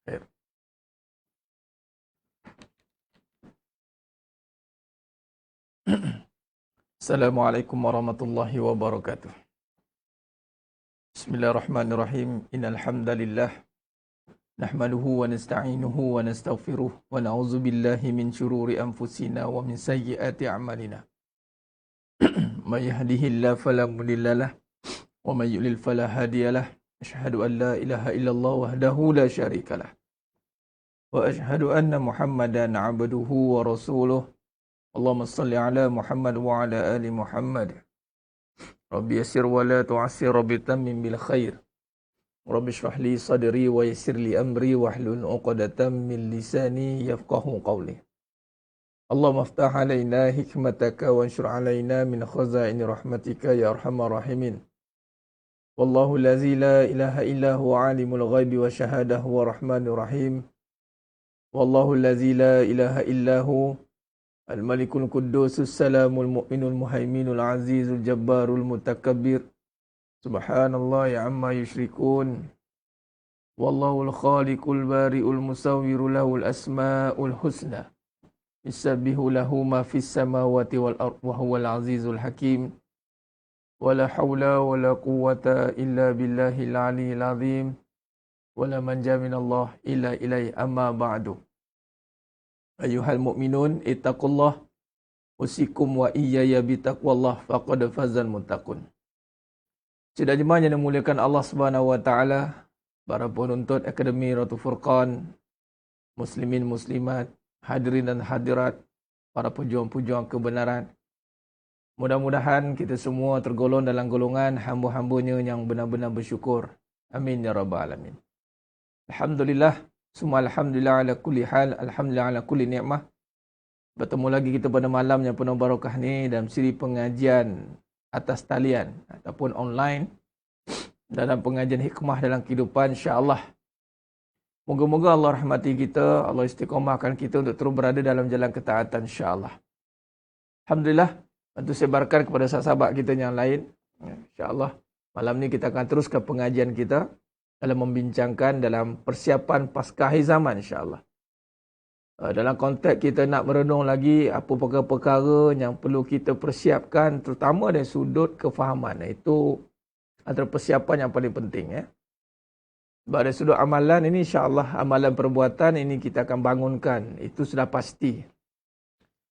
Khair. Assalamualaikum warahmatullahi wabarakatuh. Bismillahirrahmanirrahim. Innal hamdalillah nahmaduhu wa nasta'inuhu wa nastaghfiruh wa na'udzu billahi min shururi anfusina wa min sayyiati a'malina. May yahdihillahu fala mudhillalah wa may yudlil fala hadiyalah. Asyhadu an la ilaha illallah wahdahu la syarikalah. Wa asyhadu anna Muhammadan 'abduhu wa rasuluh. Allahumma salli ala Muhammad wa ala ali Muhammad. Rabbi yassir wa la tu'assir, Rabbi tammim bil khair. Rabbi shrah li sadri wa yassir li amri wahlul 'uqdatam min lisani yafqahu qawli. Allahumma aftah alaina hikmataka wa anshur alaina min khazaini rahmatika ya arhamar rahimin. Wallahu allazi la ilaha illa huwa alimul ghaibi wa syahadahu wa rahmanir rahim. Wallahu allazi la ilaha illa huwa Al-Malikul Quddusus Salamul Mu'minul Muhaiminul Azizul Jabbarul Mutakabbir. Subhanallah ya amma yushrikun. Wallahul Khaliqul Bari'ul Musawwiru lahul asma'ul husna. Yusabbihu lahu ma fis samawati wal ard wa huwal azizul hakim. Wala hawla wala quwwata illa billahil aliyyil azim. Wala manja minallah illa ilaihi amma ba'du. Ayuhal mu'minun ittaqullah usikum wa iyaya bitaqwallah faqad fazal muttaqun. Sidang jemaah yang dimuliakan Allah Subhanahu wa taala, para penuntut Akademi Ratu Furqan, muslimin muslimat, hadirin dan hadirat, para pejuang-pejuang kebenaran. Mudah-mudahan kita semua tergolong dalam golongan hamba-hambanya yang benar-benar bersyukur. Amin ya rabbal alamin. Alhamdulillah. Semua alhamdulillah ala kulli hal, alhamdulillah ala kulli ni'mah. Bertemu lagi kita pada malam yang penuh barakah ni dalam siri pengajian atas talian ataupun online dalam pengajian hikmah dalam kehidupan, insya-Allah. Moga-moga Allah rahmati kita, Allah istiqamahkan kita untuk terus berada dalam jalan ketaatan, insya-Allah. Alhamdulillah, bantu sebarkan kepada sahabat kita yang lain. Insya-Allah malam ni kita akan teruskan pengajian kita dalam membincangkan dalam persiapan Paskah akhir zaman, insya-Allah. Dalam konteks kita nak merenung lagi apa perkara-perkara yang perlu kita persiapkan, terutama dari sudut kefahaman. Itu antara persiapan yang paling penting. Dari sudut amalan ini, insya-Allah amalan perbuatan ini kita akan bangunkan. Itu sudah pasti.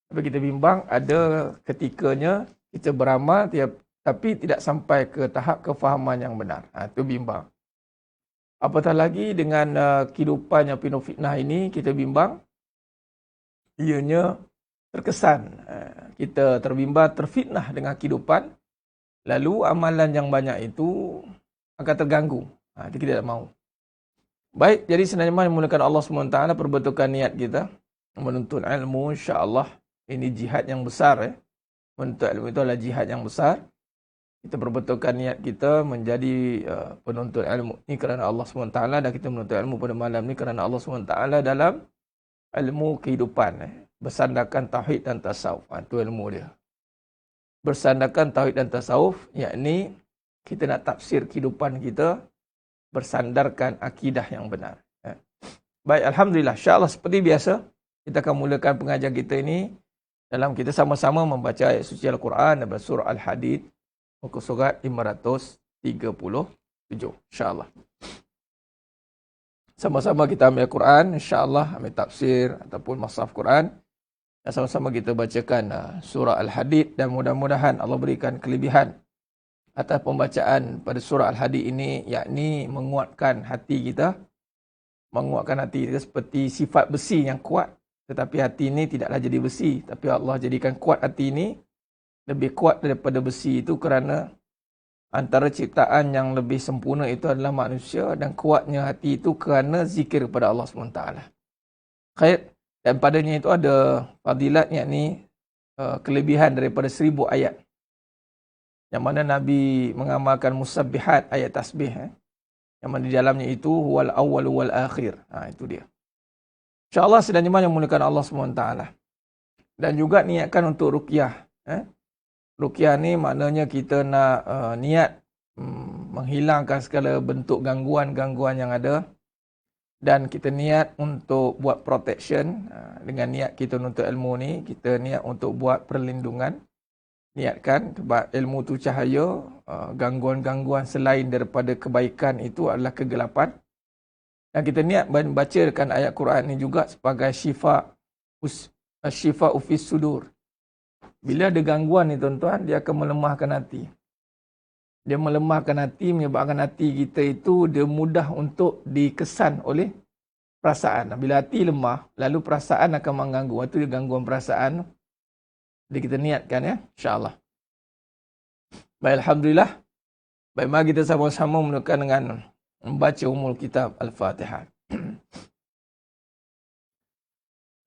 Tapi kita bimbang ada ketikanya kita beramal tapi tidak sampai ke tahap kefahaman yang benar. Itu bimbang. Apatah lagi dengan kehidupan yang penuh fitnah ini, kita bimbang ianya terkesan kita terbimbang, terfitnah dengan kehidupan, lalu amalan yang banyak itu akan terganggu. Itu kita tak mahu. Baik, jadi sebenarnya memulakan Allah SWT, perbetulkan niat kita menuntut ilmu, insya-Allah ini jihad yang besar. Menuntut ilmu itu adalah jihad yang besar. Kita perbetulkan niat kita menjadi penuntut ilmu ni kerana Allah SWT, dan kita menuntut ilmu pada malam ni kerana Allah SWT dalam ilmu kehidupan. Bersandarkan tauhid dan tasawuf. Itu ilmu dia. Bersandarkan tauhid dan tasawuf, yakni kita nak tafsir kehidupan kita bersandarkan akidah yang benar. Baik, alhamdulillah. InsyaAllah seperti biasa, kita akan mulakan pengajian kita ini dalam kita sama-sama membaca ayat suci Al-Quran daripada surah Al-Hadid, muka surat 537, insya-Allah. Sama-sama kita ambil Al-Quran, insya-Allah ambil tafsir ataupun mushaf Quran. Dan sama-sama kita bacakan surah Al-Hadid, dan mudah-mudahan Allah berikan kelebihan atas pembacaan pada surah Al-Hadid ini, yakni menguatkan hati kita. Menguatkan hati kita seperti sifat besi yang kuat, tetapi hati ini tidaklah jadi besi, tapi Allah jadikan kuat hati ini, lebih kuat daripada besi itu, kerana antara ciptaan yang lebih sempurna itu adalah manusia, dan kuatnya hati itu kerana zikir kepada Allah SWT. Khair, dan padanya itu ada fadilat, yakni kelebihan daripada 1000 ayat, yang mana Nabi mengamalkan musabbihat, ayat tasbih, yang mana di dalamnya itu huwal awwal wal akhir. Itu dia. InsyaAllah sedang jemaah yang muliakan Allah SWT. Dan juga niatkan untuk ruqyah. Ruqyah ni maknanya kita nak menghilangkan segala bentuk gangguan-gangguan yang ada Dan kita niat untuk buat protection. Dengan niat kita untuk ilmu ni, kita niat untuk buat perlindungan. Niatkan sebab ilmu tu cahaya, gangguan-gangguan selain daripada kebaikan itu adalah kegelapan. Dan kita niat membacakan ayat Quran ni juga sebagai syifa ufis sudur. Bila ada gangguan ni tuan-tuan, dia akan melemahkan hati. Dia melemahkan hati, menyebabkan hati kita itu dia mudah untuk dikesan oleh perasaan. Bila hati lemah, lalu perasaan akan mengganggu. Itu dia gangguan perasaan. Jadi kita niatkan ya, insya-Allah. Baik, alhamdulillah. Baik, mari kita sama-sama mulakan dengan membaca umul kitab Al-Fatihah.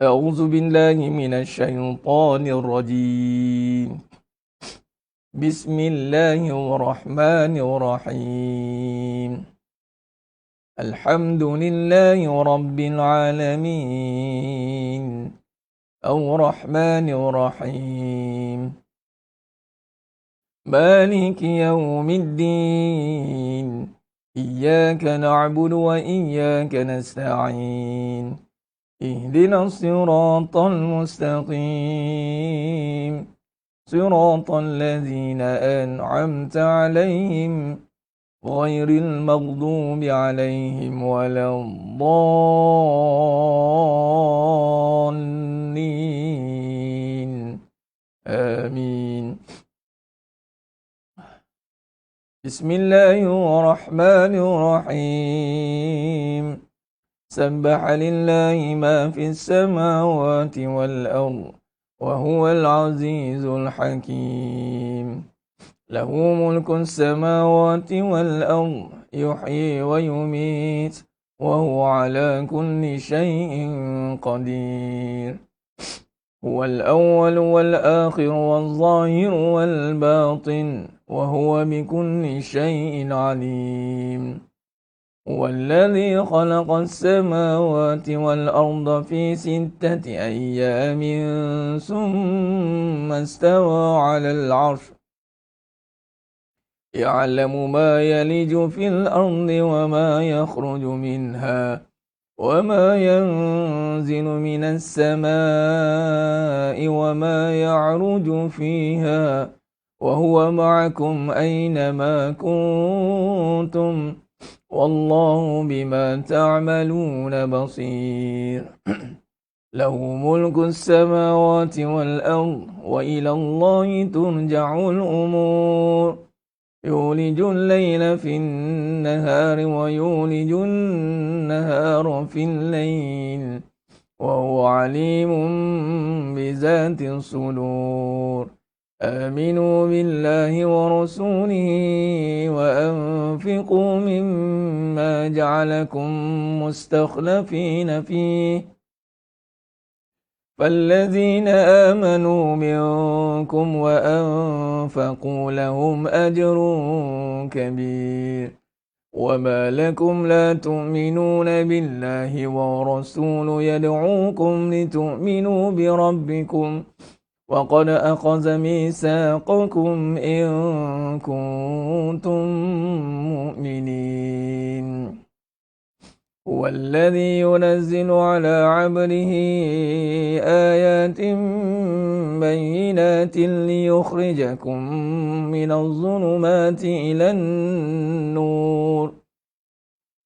A'udzu billahi minasyaitonir rajim. Bismillahirrahmanirrahim. Alhamdulillahi rabbil alamin. Ar-Rahmanir-Rahim. Maliki yawmiddin. Iyyaka na'budu wa iyyaka nasta'in. Ihdinas siratal mustaqim. Siratal ladzina an'amta 'alaihim ghairil maghdubi 'alaihim waladdallin. Amin. Bismillahirrahmanirrahim. Sabbaha lillahi ma fis samawati wal ardh wa huwal azizul hakim. Lahu mulku samawati wal ardh yuhyi wa yumit wa huwa ala kulli syai'in qadir. Huwal awwal wal akhir wal zahir wal batin wa huwa bikulli syai'in alim. والذي خلق السماوات والأرض في 6 أيام ثم استوى على العرش يعلم ما يلج في الأرض وما يخرج منها وما ينزل من السماء وما يعرج فيها وهو معكم أينما كنتم والله بما تعملون بصير. له ملك السماوات والأرض وإلى الله ترجع الأمور. يولج الليل في النهار ويولج النهار في الليل وهو عليم بذات الصدور. آمنوا بالله ورسوله وأنفقوا مما جعلكم مستخلفين فيه فالذين آمنوا منكم وأنفقوا لهم أجر كبير. وما لكم لا تؤمنون بالله ورسوله يدعوكم لتؤمنوا بربكم وقد أخذ ميثاقكم إن كنتم مؤمنين. هو الذي ينزل على عبده آيات بينات ليخرجكم من الظلمات إلى النور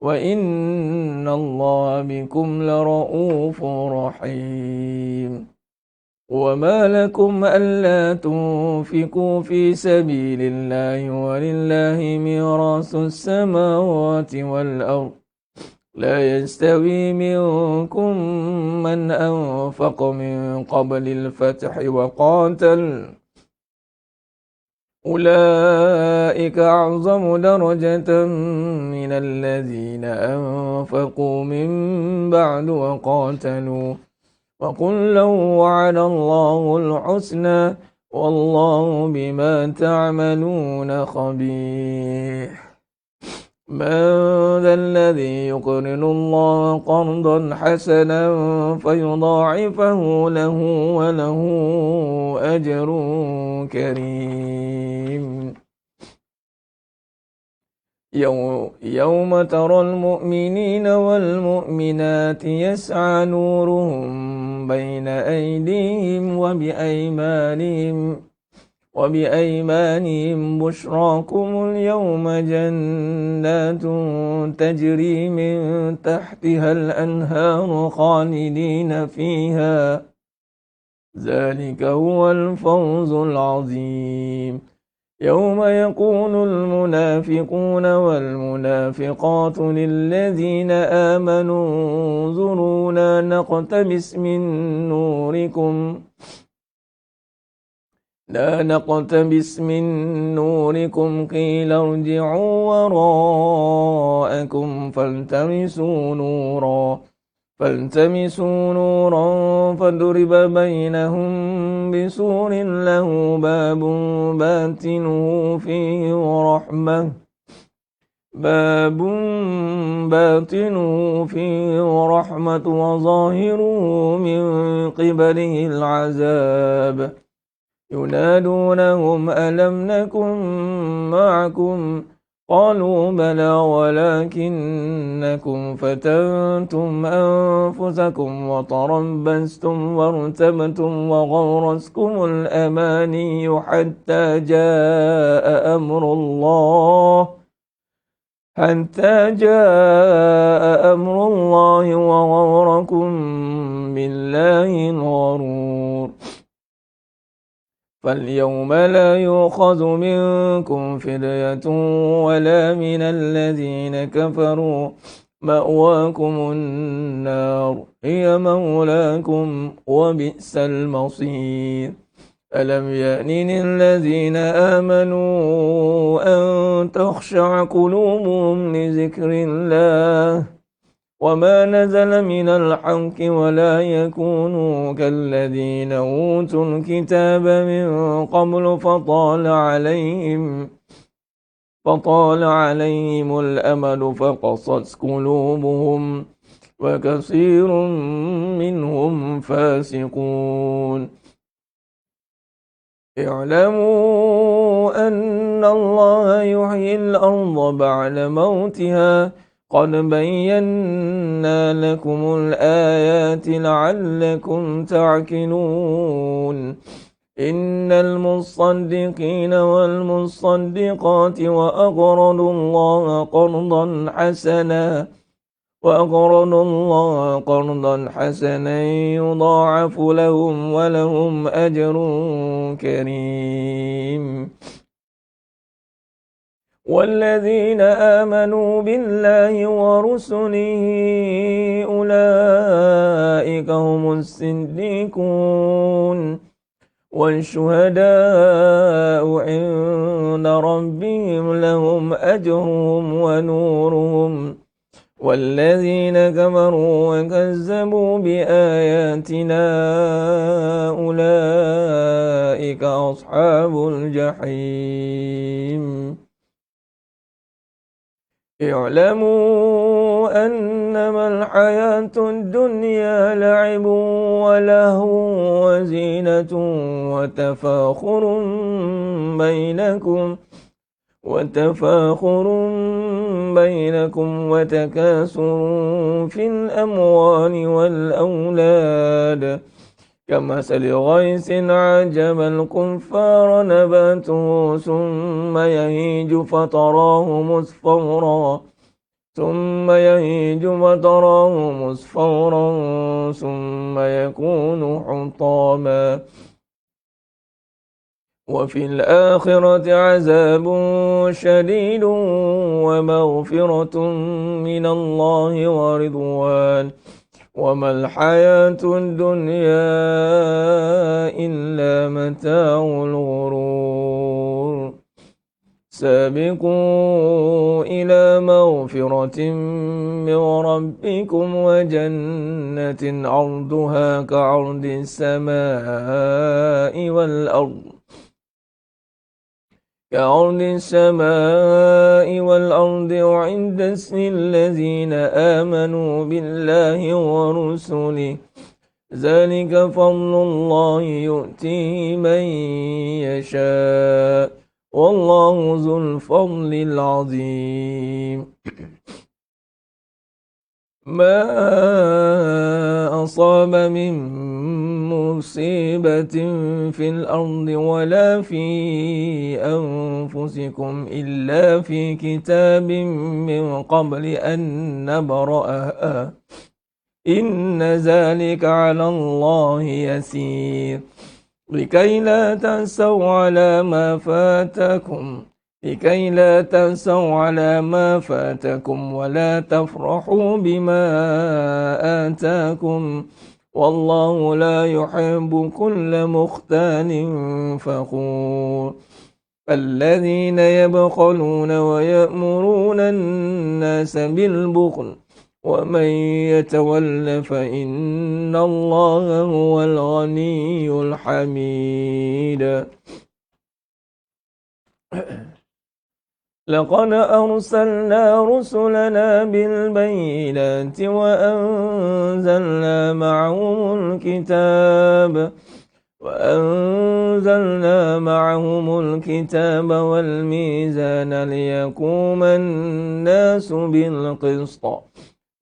وإن الله بكم لرؤوف رحيم. وما لكم ألا تنفقوا في سبيل الله ولله ميراث السماوات والأرض لا يستوي منكم من أنفق من قبل الفتح وقاتل أولئك أعظم درجة من الذين أنفقوا من بعد وقاتلوا وكلا وعد الله الحسنى والله بما تعملون خبير. من ذا الذي يقرض الله قرضا حسنا فيضاعفه له وله أجر كريم. يوم ترى المؤمنين والمؤمنات يسعى نورهم بين أيديهم وبأيمانهم بشراكم اليوم جنات تجري من تحتها الأنهار خالدين فيها ذلك هو الفوز العظيم يوم يقول المنافقون والمنافقات للذين آمنوا انظرونا نقتبس من نوركم لا نقتبس من نوركم قيل ارجعوا وراءكم فالتمسوا نورا فضرب بينهم بسور له باب باطنه فيه رحمة وظاهره من قبله العذاب ينادونهم ألم نكن معكم قالوا بلى ولكنكم فتنتم أنفسكم وتربستم وارتبتم وغرسكم الأماني حتى جاء أمر الله وغركم بالله الغرور فاليوم لا يؤخذ منكم فدية ولا من الذين كفروا مأواكم النار هي مولاكم وبئس المصير ألم يأن للذين آمنوا أن تخشع قلوبهم لذكر الله وما نزل من الحق ولا يكونوا كالذين أوتوا الكتاب من قبل فطال عليهم الأمل فقست قلوبهم وكثير منهم فاسقون اعلموا أن الله يحيي الأرض بعد موتها قد بينا لكم الآيات لعلكم تعقلون إن المصدقين والمصدقات وأقرضوا الله قرضا حسنا يضاعف لهم ولهم أجر كريم والذين آمنوا بالله ورسله أولئك هم الصديقون والشهداء عند ربهم لهم أجرهم ونورهم والذين كفروا وكذبوا بآياتنا أولئك أصحاب الجحيم اعلموا أنما الحياة الدنيا لعب ولهو وزينة وتفاخر بينكم وتكاثر في الأموال والأولاد كمثل غيث عجب الكفار نباته ثم يهيج فتراه مصفرا ثم يكون حطاما وفي الآخرة عذاب شديد ومغفرة من الله ورضوان وما الحياة الدنيا إلا متاع الغرور سابقوا إلى مغفرة من ربكم وجنة عرضها كعرض السماء والأرض أعدت للذين آمنوا بالله ورسله ذلك فضل الله يؤتيه من يشاء والله ذو الفضل العظيم. ما أصاب من مصيبة في الأرض ولا في أنفسكم إلا في كتاب من قبل أن نبرأها إن ذلك على الله يسير لكي لا تأسوا على ما فاتكم ولا تفرحوا بما آتاكم والله لا يحب كل مختال فخور الذين يبخلون ويأمرون الناس بالبخل ومن يتول فإن الله هو الغني الحميد. لقد أرسلنا رسلنا بالبينات وأنزلنا معهم الكتاب والميزان ليقوم الناس بالقسط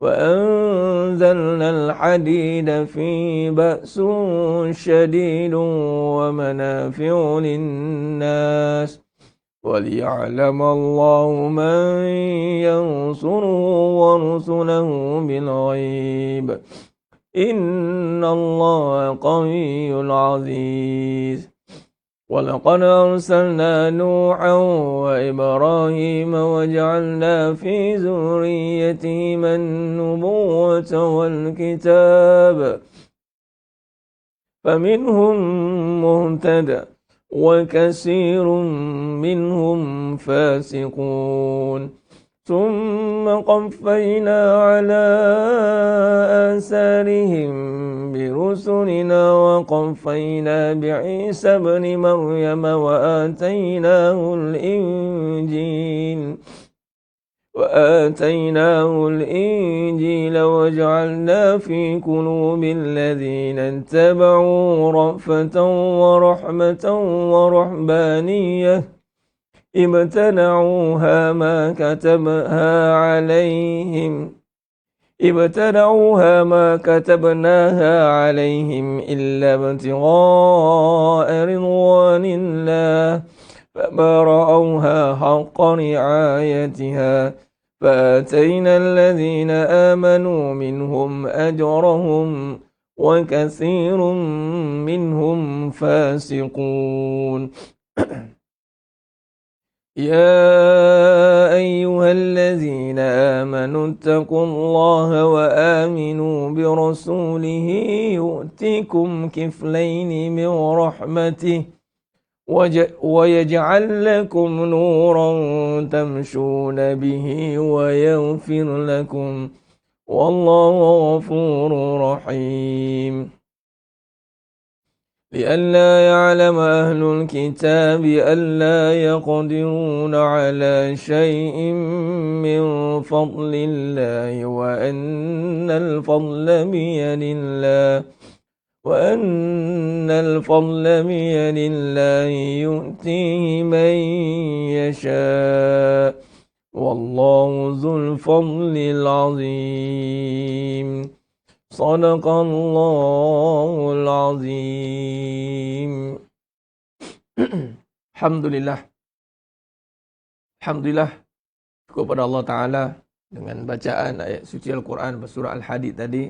وأنزلنا الحديد فيه بأس شديد ومنافع للناس وليعلم الله من ينصره ورسله بالغيب إن الله قوي عزيز. ولقد أرسلنا نوحا وإبراهيم وجعلنا في ذريتهما النبوة والكتاب فمنهم مهتد وكثير منهم فاسقون ثم قفينا على آثارهم برسلنا وقفينا بعيسى ابن مريم وآتيناه الإنجيل وجعلنا في قلوب الذين اتبعوا رأفة ورحمة ورهبانية ابتدعوها ما كتبناها عليهم إلا ابتغاء رضوان الله فما رأوها حق رعايتها فآتينا الذين آمنوا منهم أجرهم وكثير منهم فاسقون. يا أيها الذين آمنوا اتقوا الله وآمنوا برسوله يؤتكم كفلين من رحمته ويجعل لكم نورا تمشون به ويغفر لكم والله غفور رحيم. لئلا يعلم أهل الكتاب ألا يقدرون على شيء من فضل الله وأن الفضل بيد الله يؤتيه من يشاء والله ذو الفضل العظيم. صدق الله العظيم. Alhamdulillah kepada Allah Ta'ala dengan bacaan ayat suci Al-Quran surah Al-Hadid tadi.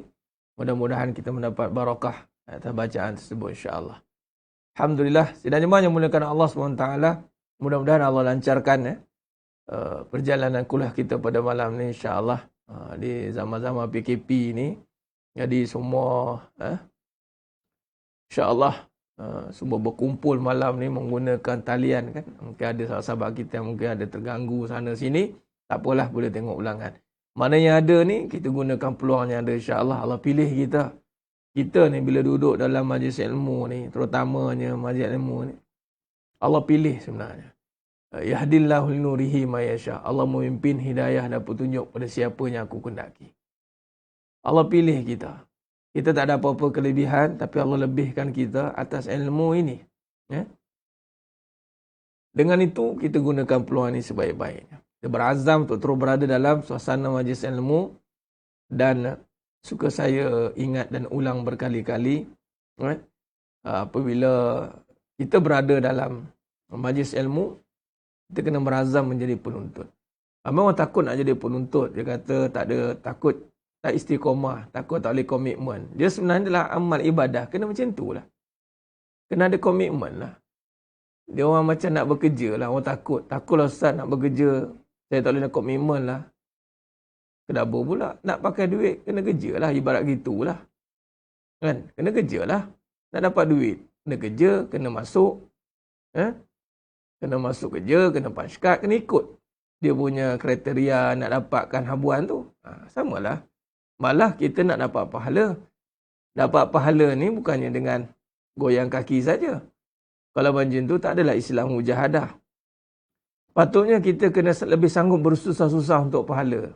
Mudah-mudahan kita mendapat barakah atas bacaan tersebut insya-Allah. Alhamdulillah, sidang jemaah yang muliakan Allah SWT, mudah-mudahan Allah lancarkan perjalanan kuliah kita pada malam ni insya-Allah. Di zaman-zaman PKP ni, jadi semua insya-Allah semua berkumpul malam ni menggunakan talian kan. Mungkin ada sahabat-sahabat kita yang mungkin ada terganggu sana sini, tak apalah, boleh tengok ulangan. Mana yang ada ni, kita gunakan peluang yang ada insya-Allah. Allah pilih kita. Kita ni bila duduk dalam majlis ilmu ni, terutamanya majlis ilmu ni, Allah pilih sebenarnya. Yahdillahu linurihi ma yasha. Allah memimpin hidayah dan petunjuk pada siapa yang aku kehendaki. Allah pilih kita. Kita tak ada apa-apa kelebihan, tapi Allah lebihkan kita atas ilmu ini. Ya? Dengan itu, kita gunakan peluang ini sebaik-baiknya. Kita berazam untuk terus berada dalam suasana majlis ilmu. Dan suka saya ingat dan ulang berkali-kali, apabila kita berada dalam majlis ilmu, kita kena berazam menjadi penuntut. Ramai orang takut nak jadi penuntut. Dia kata tak ada, takut tak istiqomah, takut tak boleh komitmen. Dia sebenarnya adalah amal ibadah. Kena macam tu lah. Kena ada komitmen lah. Dia orang macam nak bekerja lah. Orang takut. Takutlah Ustaz nak bekerja. Saya tak boleh nak komitmen lah. Kenapa pula? Nak pakai duit, kena kerja lah. Ibarat gitulah. Kan? Kena kerja lah. Nak dapat duit. Kena kerja, kena masuk. Kena masuk kerja, kena punch card, kena ikut. Dia punya kriteria nak dapatkan habuan tu. Samalah. Malah kita nak dapat pahala. Dapat pahala ni bukannya dengan goyang kaki saja. Kalau macam tu tak adalah Islam mujahadah. Patutnya kita kena lebih sanggup bersusah-susah untuk pahala.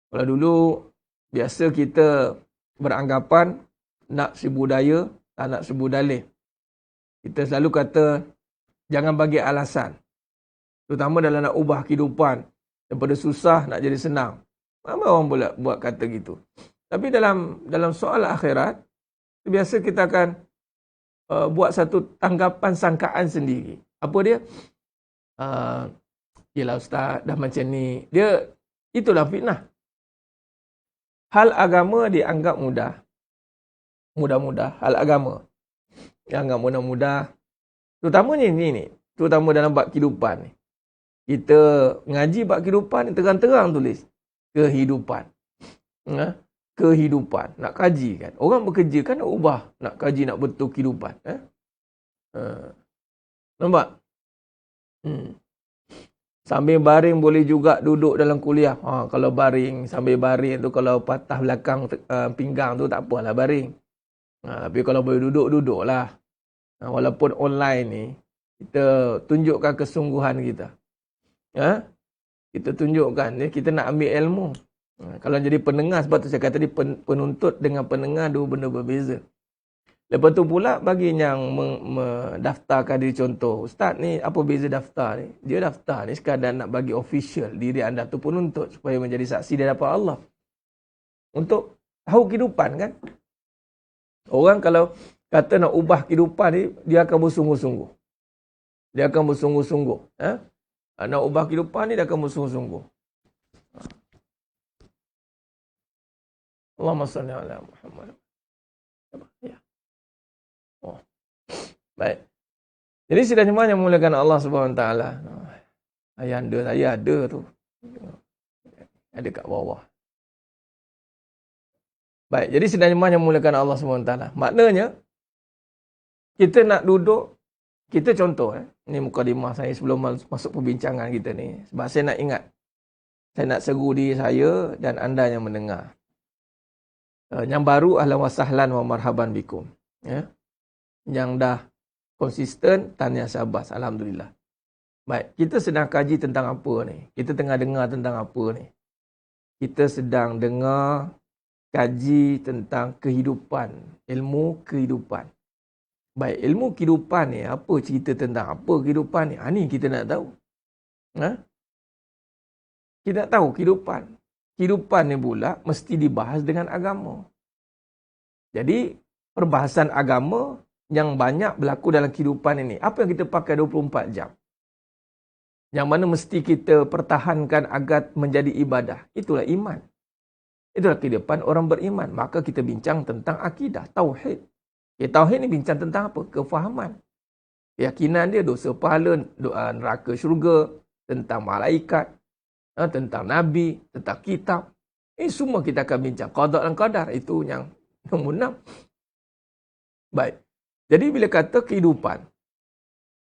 Kalau dulu biasa kita beranggapan nak 1000 daya, tak nak 1000 dalih. Kita selalu kata jangan bagi alasan. Terutama dalam nak ubah kehidupan. Daripada susah nak jadi senang. Ramai orang boleh buat kata gitu. Tapi dalam soal akhirat, biasa kita akan buat satu tanggapan sangkaan sendiri. Apa dia? Yelah Ustaz, dah macam ni. Dia, itulah fitnah. Hal agama dianggap mudah. Mudah-mudah. Hal agama dianggap mudah-mudah. Terutamanya ni. Terutama dalam bab kehidupan ni. Kita ngaji bab kehidupan ni terang-terang tulis. Kehidupan. Kehidupan. Nak kaji kan. Orang bekerja kan nak ubah. Nak kaji, nak betul kehidupan. Nampak? Sambil baring boleh juga duduk dalam kuliah. Kalau baring, sambil baring tu kalau patah belakang pinggang tu tak apalah baring. Tapi kalau boleh duduk, duduklah. Walaupun online ni, kita tunjukkan kesungguhan kita. Kita tunjukkan, kita nak ambil ilmu. Kalau jadi pendengar, sebab tu saya kata tadi penuntut dengan pendengar dua benda berbeza. Lepas tu pula bagi yang mendaftarkan diri, contoh, Ustaz ni apa beza daftar ni? Dia daftar ni sekadar nak bagi official diri anda tu penuntut supaya menjadi saksi di hadapan Allah. Untuk tahu kehidupan kan? Orang kalau kata nak ubah kehidupan ni, dia akan bersungguh-sungguh. Dia akan bersungguh-sungguh. Nak ubah kehidupan ni, dia akan bersungguh-sungguh. Allahumma salli ala Muhammad. Ya. Baik. Jadi sidang jemaah yang memuliakan Allah Subhanahu Wa Taala. Ayanda saya ada tu. Ada kat bawah. Baik, jadi sidang jemaah yang memuliakan Allah Subhanahu Wa Taala. Maknanya kita nak duduk, kita contoh ni mukadimah saya sebelum masuk perbincangan kita ni. Sebab saya nak ingat. Saya nak seru diri saya dan anda yang mendengar. Yang baru ahlan wa sahlan wa marhaban bikum. Yang dah konsisten, tahniah syabas. Alhamdulillah. Baik, kita sedang kaji tentang apa ni? Kita tengah dengar tentang apa ni? Kita sedang dengar kaji tentang kehidupan. Ilmu kehidupan. Baik, ilmu kehidupan ni, apa cerita tentang apa kehidupan ni? Ni kita nak tahu. Kita nak tahu kehidupan. Kehidupan ni pula mesti dibahas dengan agama. Jadi, perbahasan agama yang banyak berlaku dalam kehidupan ini. Apa yang kita pakai 24 jam? Yang mana mesti kita pertahankan agar menjadi ibadah. Itulah iman. Itulah kehidupan orang beriman. Maka kita bincang tentang akidah, tauhid. Tauhid ni bincang tentang apa? Kefahaman. Keyakinan dia, dosa pahala, doa neraka syurga, tentang malaikat, tentang Nabi, tentang kitab. Ini semua kita akan bincang. Qada dan qadar, itu yang nombor 6. Baik. Jadi bila kata kehidupan,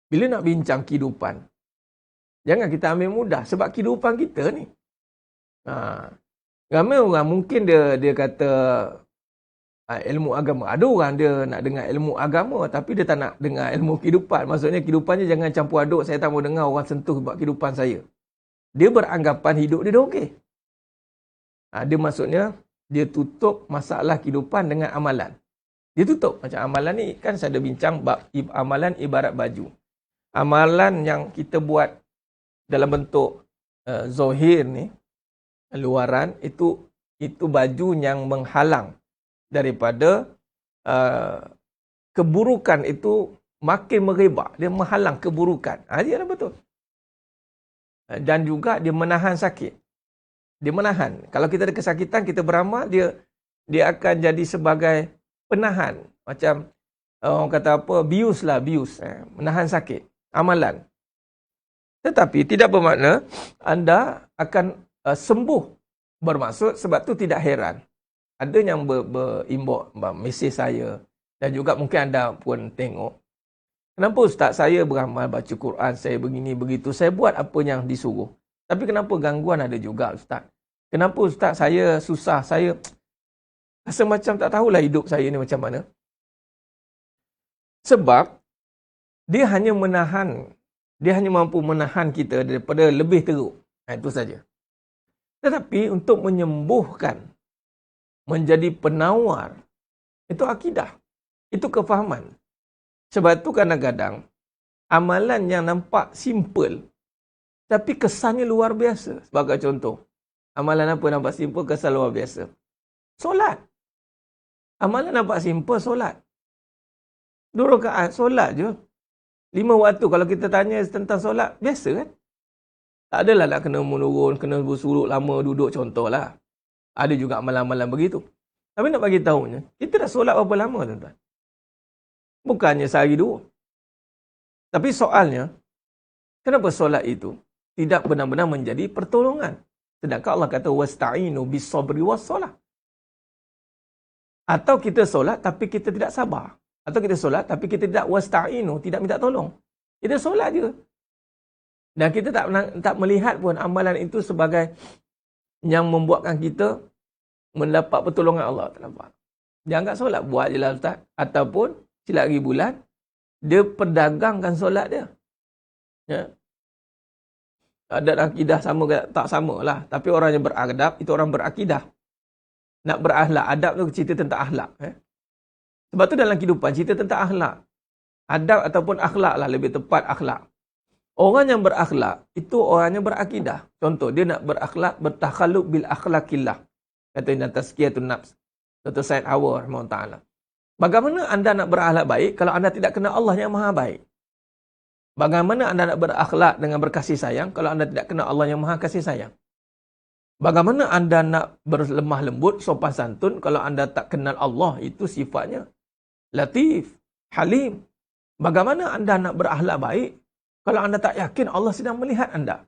bila nak bincang kehidupan, jangan kita ambil mudah. Sebab kehidupan kita ni. Ramai orang mungkin dia kata ilmu agama. Ada orang dia nak dengar ilmu agama, tapi dia tak nak dengar ilmu kehidupan. Maksudnya kehidupannya jangan campur aduk. Saya tak mau dengar orang sentuh buat kehidupan saya. Dia beranggapan hidup dia dah okey. Dia maksudnya, dia tutup masalah kehidupan dengan amalan. Dia tutup. Macam amalan ni, kan saya ada bincang, amalan ibarat baju. amalan yang kita buat dalam bentuk zohir ni, luaran, itu baju yang menghalang daripada keburukan itu makin merebak. Dia menghalang keburukan. Dia adalah betul. Dan juga dia menahan sakit. Dia menahan. Kalau kita ada kesakitan, kita beramal, dia akan jadi sebagai penahan. Macam orang kata apa, bius. Menahan sakit. Amalan. Tetapi tidak bermakna anda akan sembuh. Bermaksud sebab tu tidak heran. Ada yang berinbox mesej saya. Dan juga mungkin anda pun tengok. Kenapa Ustaz saya beramal baca Quran, saya begini begitu, saya buat apa yang disuruh. Tapi kenapa gangguan ada juga Ustaz? Kenapa Ustaz saya susah, saya rasa macam tak tahulah hidup saya ni macam mana. Sebab dia hanya mampu menahan kita daripada lebih teruk. Itu saja. Tetapi untuk menyembuhkan, menjadi penawar, itu akidah. Itu kefahaman. Sebab tu kadang-kadang amalan yang nampak simple tapi kesannya luar biasa. Sebagai contoh, amalan apa nampak simple, kesan luar biasa? Solat. Amalan nampak simple, solat. 2 rakaat, solat je. 5 waktu, kalau kita tanya tentang solat, biasa kan? Tak adalah nak kena menurun, kena bersurut lama duduk, contohlah. Ada juga amalan-amalan begitu. Tapi nak bagi tahunya, kita dah solat berapa lama tuan-tuan? Bukannya sehari 2. Tapi soalnya, kenapa solat itu tidak benar-benar menjadi pertolongan? Sedangkan Allah kata, wasta'inu bis-sabri was-salah. Atau kita solat tapi kita tidak sabar. Atau kita solat tapi kita tidak wasta'inu, tidak minta tolong. Kita solat je. Dan kita tak melihat pun amalan itu sebagai yang membuatkan kita mendapat pertolongan Allah. Dia anggap solat, buat je lah Ustaz. Ataupun silap hari bulan, dia perdagangkan solat dia. Ya. Adat akidah sama ke tak sama lah. Tapi orang yang beradab, itu orang berakidah. Nak berakhlak. Adab tu cerita tentang akhlak. Sebab tu dalam kehidupan, cerita tentang akhlak. Adab ataupun akhlak lah, lebih tepat akhlak. Orang yang berakhlak, itu orang yang berakidah. Contoh, dia nak berakhlak, bertakhaluk bil akhlakillah. Kata dalam tazkiyatun nafs. Dr. Said Hawa rahimahullah. Bagaimana anda nak berakhlak baik kalau anda tidak kenal Allah yang maha baik? Bagaimana anda nak berakhlak dengan berkasih sayang kalau anda tidak kenal Allah yang maha kasih sayang? Bagaimana anda nak berlemah lembut, sopan santun kalau anda tak kenal Allah? Itu sifatnya Latif, Halim. Bagaimana anda nak berakhlak baik kalau anda tak yakin Allah sedang melihat anda?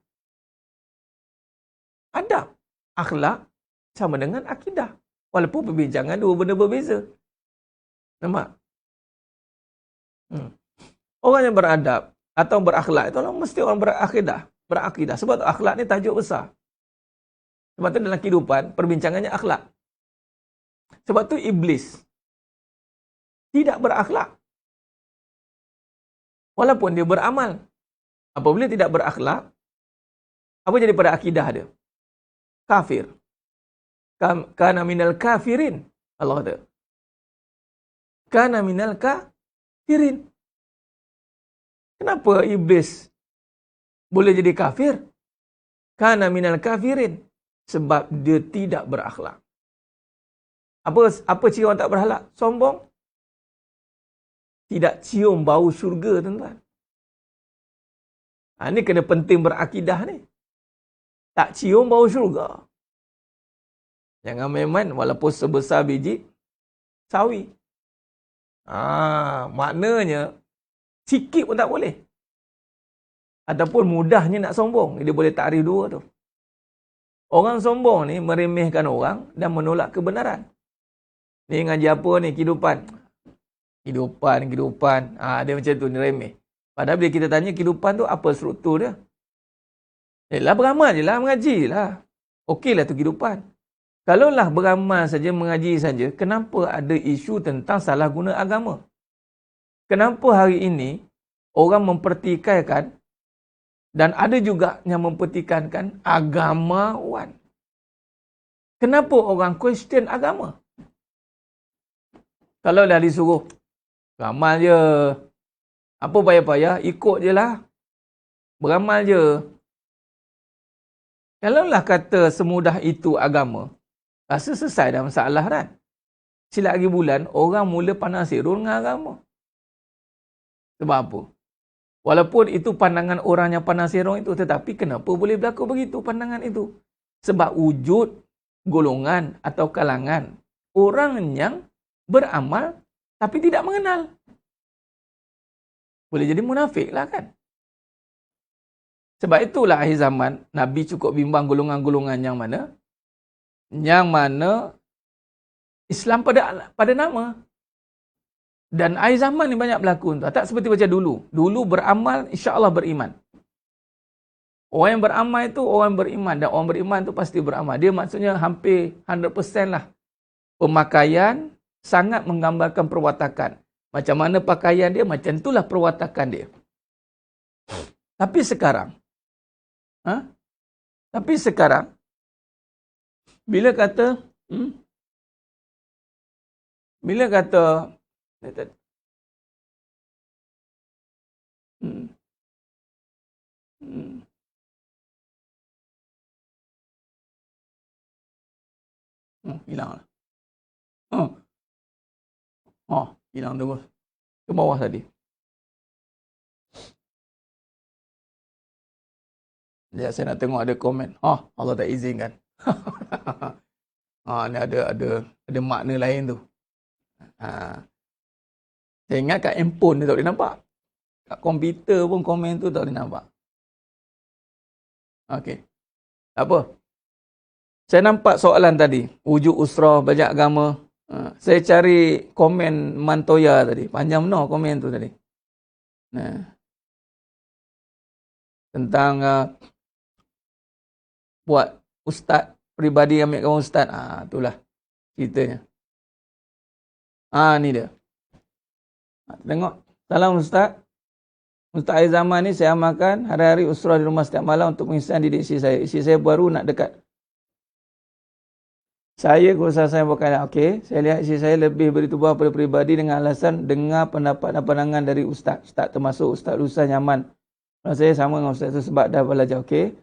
Adab, akhlak sama dengan akidah. Walaupun perbincangan dua benda berbeza. Nampak? Orang yang beradab atau berakhlak itu mesti orang berakidah. Sebab tu akhlak ni tajuk besar. Sebab tu dalam kehidupan perbincangannya akhlak. Sebab tu iblis tidak berakhlak. Walaupun dia beramal. Apabila tidak berakhlak, apa jadi pada akidah dia? Kafir. Kana minal kafirin. Allah kata. Kana minal kafirin. Kenapa iblis boleh jadi kafir? Kana minal kafirin. Sebab dia tidak berakhlak. Apa ciri orang tak berakhlak? Sombong. Tidak cium bau syurga, tuan-tuan. Ini kena penting berakidah ni. Tak cium bau syurga. Jangan main-main walaupun sebesar biji sawi. Maknanya sikit pun tak boleh. Ataupun mudahnya nak sombong. Dia boleh takrif dua tu. Orang sombong ni meremehkan orang dan menolak kebenaran. Ni ngaji apa ni? Kehidupan. Dia macam tu, ni remeh. Padahal bila kita tanya kehidupan tu apa struktur dia? Yalah beramal je lah, mengaji lah. Okeylah tu kehidupan. Kalaulah beramal saja, mengaji saja, kenapa ada isu tentang salah guna agama? Kenapa hari ini orang mempertikaikan dan ada juga yang mempertikaikan agamawan? Kenapa orang question agama? Kalau dah disuruh, beramal je. Apa payah-payah, ikut je lah. Beramal je. Kalaulah kata semudah itu agama, rasa selesai dah masalah kan? Silap lagi bulan, orang mula pandang sirul dengan agama. Sebab apa? Walaupun itu pandangan orang yang pandang sirul itu, tetapi kenapa boleh berlaku begitu pandangan itu? Sebab wujud golongan atau kalangan orang yang beramal tapi tidak mengenal. Boleh jadi munafik lah kan? Sebab itulah akhir zaman, Nabi cukup bimbang golongan-golongan yang mana? Yang mana Islam pada nama. Dan akhir zaman ni banyak berlaku. Tak seperti macam dulu. Dulu beramal, insya-Allah beriman. Orang yang beramal itu orang yang beriman. Dan orang beriman itu pasti beramal. Dia maksudnya hampir 100% lah. Pemakaian sangat menggambarkan perwatakan. Macam mana pakaian dia, macam itulah perwatakan dia. Tapi sekarang, bila kata, bila kata, hilang lah. Hilang terus. Ke bawah tadi. Ya, saya nak tengok ada komen. Allah tak izinkan. Ni ada makna lain tu. Saya ingat kat handphone ni tak boleh nampak. Kat komputer pun komen tu tak boleh nampak. Okey. Tak apa. Saya nampak soalan tadi. Wujud usrah, banyak agama. Saya cari komen Mantoya tadi. Panjang benar komen tu tadi. Tentang buat ustaz peribadi ambil gambar ustaz. Itulah ceritanya. Ni dia. Tengok. Salam ustaz. Ustaz akhir zaman ni saya amalkan hari-hari usrah di rumah setiap malam untuk mengisahkan didik isteri saya. Isteri saya baru nak dekat. Saya kurasa saya berkata, okey, saya lihat isteri saya lebih beritubar pada peribadi dengan alasan dengar pendapat dan pandangan dari ustaz. Ustaz termasuk ustaz Lusa nyaman. Saya sama dengan ustaz itu sebab dah belajar. Okey.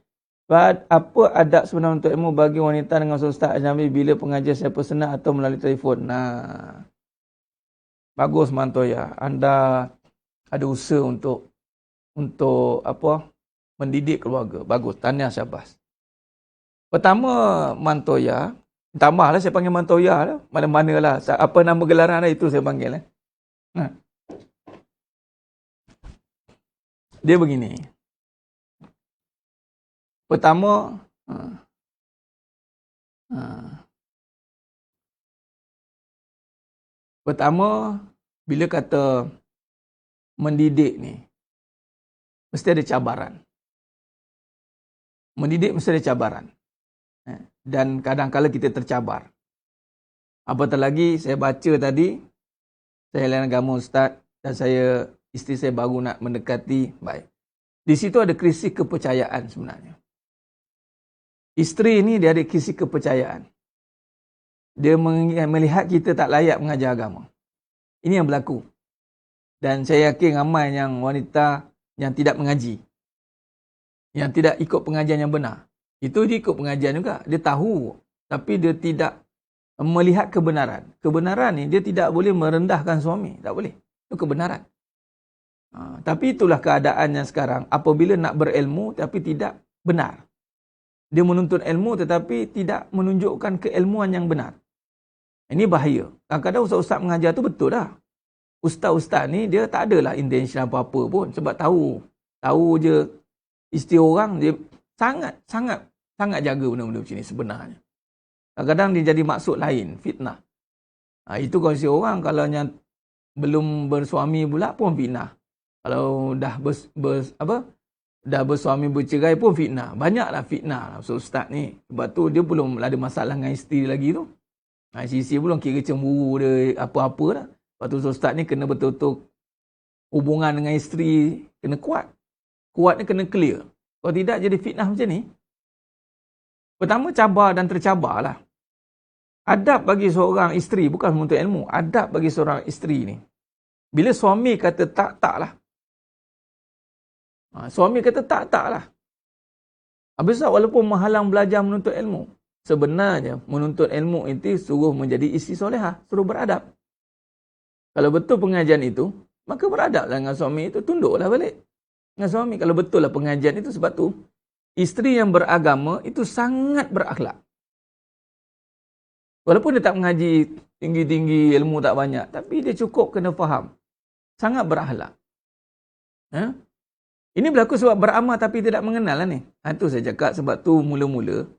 Apa adab sebenar untuk ilmu bagi wanita dengan ustaz ajnabi bila pengajian secara personal atau melalui telefon? Bagus Mantoya. Anda ada usaha untuk apa? Mendidik keluarga. Bagus. Tahniah syabas. Pertama Mantoya, tambahlah saya panggil Mantoya lah. Mana-mana lah. Apa nama gelaran itu saya panggil. Dia begini. Pertama, bila kata mendidik ni, mesti ada cabaran. Mendidik mesti ada cabaran. Dan kadang-kadang kita tercabar. Apatah lagi, saya baca tadi, saya layan agama ustaz, dan isteri saya baru nak mendekati, baik. Di situ ada krisis kepercayaan sebenarnya. Isteri ni dia ada krisis kepercayaan. Dia melihat kita tak layak mengajar agama. Ini yang berlaku. Dan saya yakin ramai yang wanita yang tidak mengaji. Yang tidak ikut pengajian yang benar. Itu dia ikut pengajian juga. Dia tahu. Tapi dia tidak melihat kebenaran. Kebenaran ni dia tidak boleh merendahkan suami. Tak boleh. Itu kebenaran. Tapi itulah keadaannya sekarang. Apabila nak berilmu tapi tidak benar. Dia menuntut ilmu tetapi tidak menunjukkan keilmuan yang benar. Ini bahaya. Kadang-kadang ustaz-ustaz mengajar tu betul dah. Ustaz-ustaz ni dia tak adalah intention apa-apa pun. Sebab tahu je isteri orang, dia sangat jaga benda-benda macam ni sebenarnya. Kadang-kadang dia jadi maksud lain, fitnah. Itu kalau isteri orang, kalau yang belum bersuami pula pun fitnah. Kalau dah dah bersuami bercerai pun fitnah. Banyaklah fitnah ustaz ni. Sebab tu dia belum ada masalah dengan isteri lagi tu. Isteri belum kira cemburu dia apa-apa dah. Lepas tu ustaz ni kena betul-betul hubungan dengan isteri kena kuat. Kuat ni kena clear. Kalau tidak jadi fitnah macam ni. Pertama cabar dan tercabarlah. Adab bagi seorang isteri bukan menuntut ilmu. Adab bagi seorang isteri ni. Bila suami kata tak lah. Suami kata taklah. Habis tu walaupun menghalang belajar menuntut ilmu, sebenarnya menuntut ilmu itu suruh menjadi isteri solehah, suruh beradab. Kalau betul pengajian itu, maka beradablah dengan suami itu, tunduklah balik dengan suami. Kalau betul lah pengajian itu, sebab tu isteri yang beragama itu sangat berakhlak. Walaupun dia tak mengaji tinggi-tinggi, ilmu tak banyak, tapi dia cukup kena faham. Sangat berakhlak. Ini berlaku sebab beramal tapi tidak mengenal lah ni. Itu saya cakap, sebab tu mula-mula.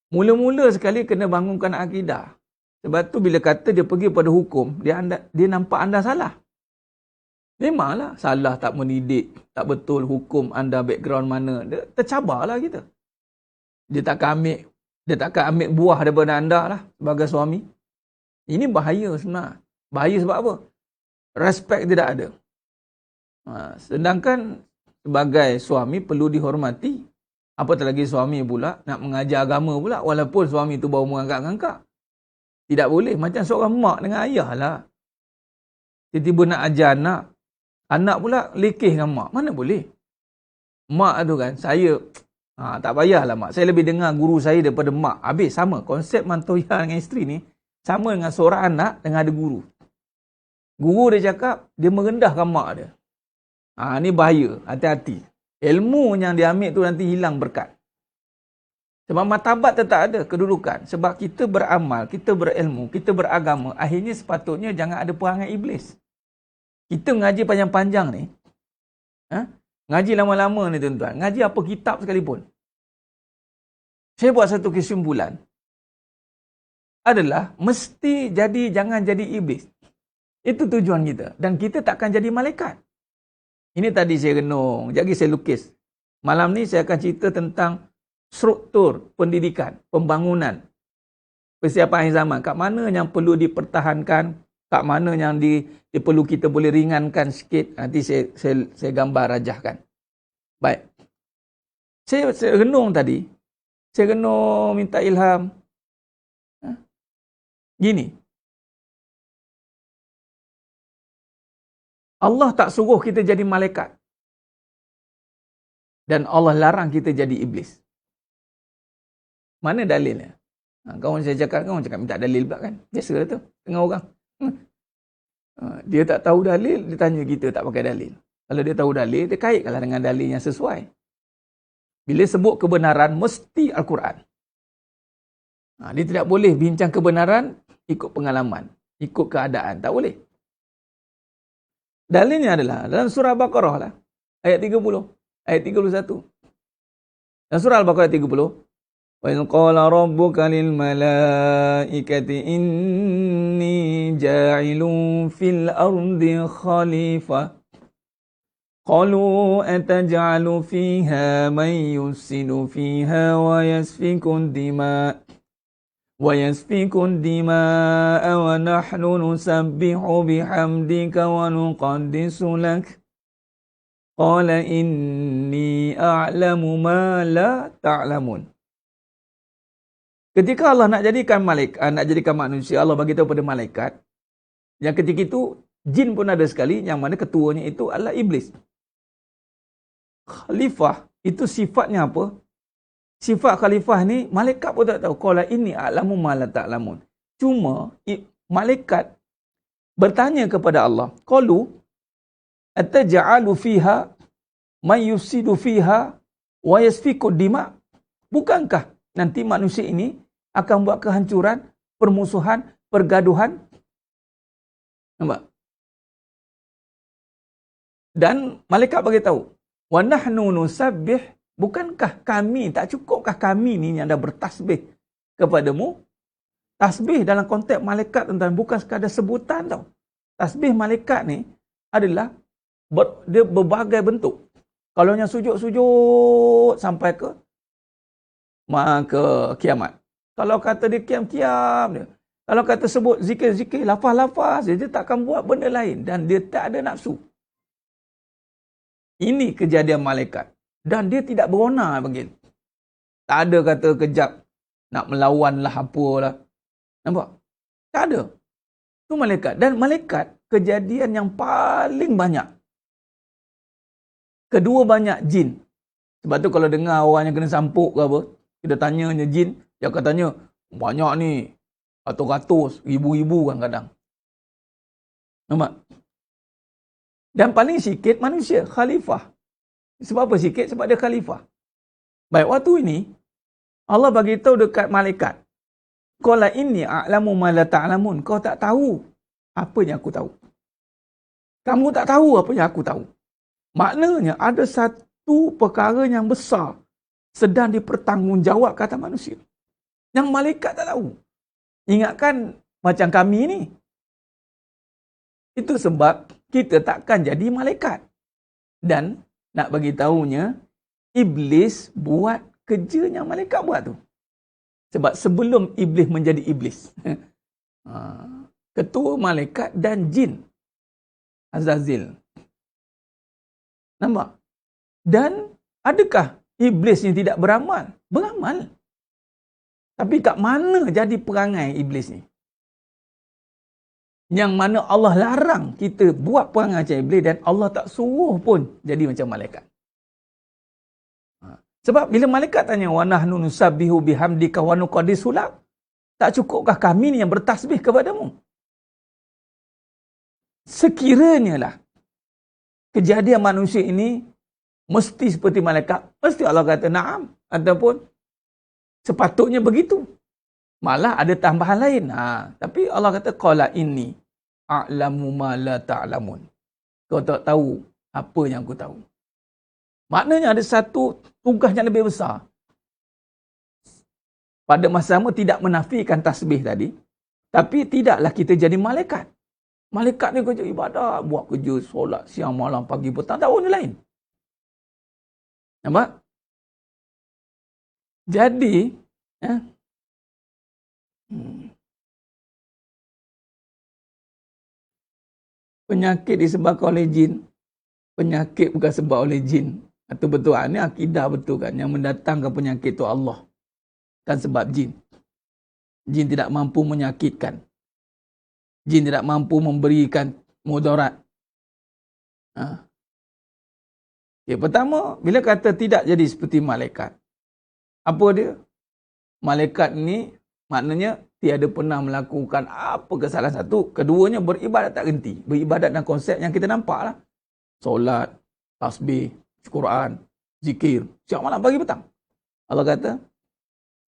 Mula-mula sekali kena bangunkan akidah. Sebab tu bila kata dia pergi pada hukum, dia nampak anda salah. Memanglah salah, tak mendidik, tak betul hukum anda background mana. Dia tercabarlah kita. Dia takkan ambil buah daripada anda lah sebagai suami. Ini bahaya sebenarnya. Bahaya sebab apa? Respect tidak ada. Sedangkan sebagai suami perlu dihormati. Apatah lagi suami pula nak mengajar agama pula, walaupun suami tu baru mengangkat-angkat. Tidak boleh. Macam seorang mak dengan ayah lah. Tiba-tiba nak ajar anak. Anak pula lekeh dengan mak. Mana boleh? Mak tu kan, saya tak payahlah mak. Saya lebih dengar guru saya daripada mak. Habis sama. Konsep mantoya dengan isteri ni sama dengan seorang anak dengan ada guru. Guru dia cakap, dia merendahkan mak dia. Ni bahaya. Hati-hati. Ilmu yang dia ambil tu nanti hilang berkat. Sebab martabat tetap ada, kedudukan. Sebab kita beramal, kita berilmu, kita beragama. Akhirnya sepatutnya jangan ada perangai iblis. Kita ngaji panjang-panjang ni. Ngaji lama-lama ni tuan-tuan. Ngaji apa kitab sekalipun. Saya buat satu kesimpulan. Adalah mesti jangan jadi iblis. Itu tujuan kita. Dan kita takkan jadi malaikat. Ini tadi saya renung. Jadi saya lukis. Malam ni saya akan cerita tentang struktur pendidikan, pembangunan, persiapan akhir zaman. Kat mana yang perlu dipertahankan, kat mana yang perlu kita boleh ringankan sikit. Nanti saya gambar rajahkan. Baik. Saya renung tadi. Saya renung minta ilham. Gini. Allah tak suruh kita jadi malaikat. Dan Allah larang kita jadi iblis. Mana dalilnya? Kawan saya cakap, kawan cakap minta dalil pula kan. Biasalah tu, tengah orang. Dia tak tahu dalil, dia tanya kita tak pakai dalil. Kalau dia tahu dalil, dia kaitkanlah dengan dalil yang sesuai. Bila sebut kebenaran, mesti Al-Quran. Dia tidak boleh bincang kebenaran ikut pengalaman, ikut keadaan. Tak boleh. Dalilnya adalah dalam surah Al-Baqarah lah. Ayat 30. Ayat 31. Dalam surah Al-Baqarah ayat 30. وَإِذْ قَالَ رَبُّكَ لِلْمَلَائِكَةِ إِنِّي جَاعِلٌ فِي الْأَرْضِ خَلِيفَةً قَالُوا أَتَجْعَلُ فِيهَا مَن يُفْسِدُ فِيهَا وَيَسْفِكُ الدِّمَاءَ وَنَحْنُ نُسَبِّحُ بِحَمْدِكَ وَنُقَدِّسُ لَكَ قَالَ إِنِّي أَعْلَمُ مَا لَا تَعْلَمُونَ. Ketika Allah nak jadikan manusia, Allah bagi tahu pada malaikat. Yang ketika itu, jin pun ada sekali, yang mana ketuanya itu adalah iblis. Khalifah, itu sifatnya apa? Sifat khalifah ni, malaikat pun tak tahu. Qala inni a'lamu ma la ta'lamun. Cuma, malaikat bertanya kepada Allah. Qalu, ataj'alu fiha, man yufsidu fiha, wa yasfiku dima. Bukankah nanti manusia ini akan buat kehancuran, permusuhan, pergaduhan? Nampak? Dan malaikat bagi tahu, wa nahnu nusabbih, bukankah kami, tak cukupkah kami ni yang dah bertasbih kepadamu? Tasbih dalam konteks malaikat tuan-tuan bukan sekadar sebutan tau. Tasbih malaikat ni adalah dia berbagai bentuk. Kalau yang sujud-sujud sampai ke kiamat. Kalau kata dia kiam-kiam dia. Kalau kata sebut zikir-zikir, lafaz-lafaz, dia takkan buat benda lain. Dan dia tak ada nafsu. Ini kejadian malaikat. Dan dia tidak berona panggil. Tak ada kata kejap nak melawan lah apalah. Nampak? Tak ada. Itu malaikat. Dan malaikat kejadian yang paling banyak. kedua banyak jin. Sebab tu kalau dengar orang yang kena sampuk ke apa, kita tanyanya jin, dia akan tanya, banyak ni, ratus-ratus, ribu-ribu kadang-kadang. Nampak? Dan paling sikit manusia, khalifah. Sebab apa sikit? Sebab dia khalifah. Baik, waktu ini, Allah bagi tahu dekat malaikat, qala inni a'lamu ma la ta'lamun. Kau tak tahu apa yang aku tahu. Kamu tak tahu apa yang aku tahu. Maknanya ada satu perkara yang besar sedang dipertanggungjawab ke atas manusia. Yang malaikat tak tahu. Ingatkan macam kami ni. Itu sebab kita takkan jadi malaikat. Dan nak bagi tahunya, iblis buat kerja yang malaikat buat tu. Sebab sebelum iblis menjadi iblis, ketua malaikat dan jin, Azazil. Nampak? Dan adakah iblis ni tidak beramal? Beramal. Tapi kat mana jadi perangai iblis ni? Yang mana Allah larang kita buat perangai macam iblis dan Allah tak suruh pun jadi macam malaikat. Sebab bila malaikat tanya, wa nahnu nusabbihu bihamdika wa nuqaddisu lak, tak cukupkah kami ni yang bertasbih kepadamu? Sekiranya lah kejadian manusia ini mesti seperti malaikat, mesti Allah kata na'am, ataupun sepatutnya begitu. Malah ada tambahan lain. Tapi Allah kata qala inni a'lamu ma la ta'lamun. Kau tak tahu apa yang aku tahu. Maknanya ada satu tugas yang lebih besar. Pada masa sama tidak menafikan tasbih tadi, tapi tidaklah kita jadi malaikat. Malaikat ni kerja ibadat, buat kerja solat siang malam pagi petang, tak ada lain. Nampak? Jadi penyakit disebabkan oleh jin, penyakit bukan sebab oleh jin. Itu betul. Ini akidah betul kan. Yang mendatangkan penyakit itu Allah. Kan sebab jin. Jin tidak mampu menyakitkan. Jin tidak mampu memberikan mudarat. Pertama, bila kata tidak jadi seperti malaikat. Apa dia? Malaikat ni maknanya tiada pernah melakukan apa kesalahan satu. Keduanya beribadat tak henti. Beribadat dalam konsep yang kita nampak lah. Solat, tasbih, Quran, zikir, siang malam pagi petang. Allah kata,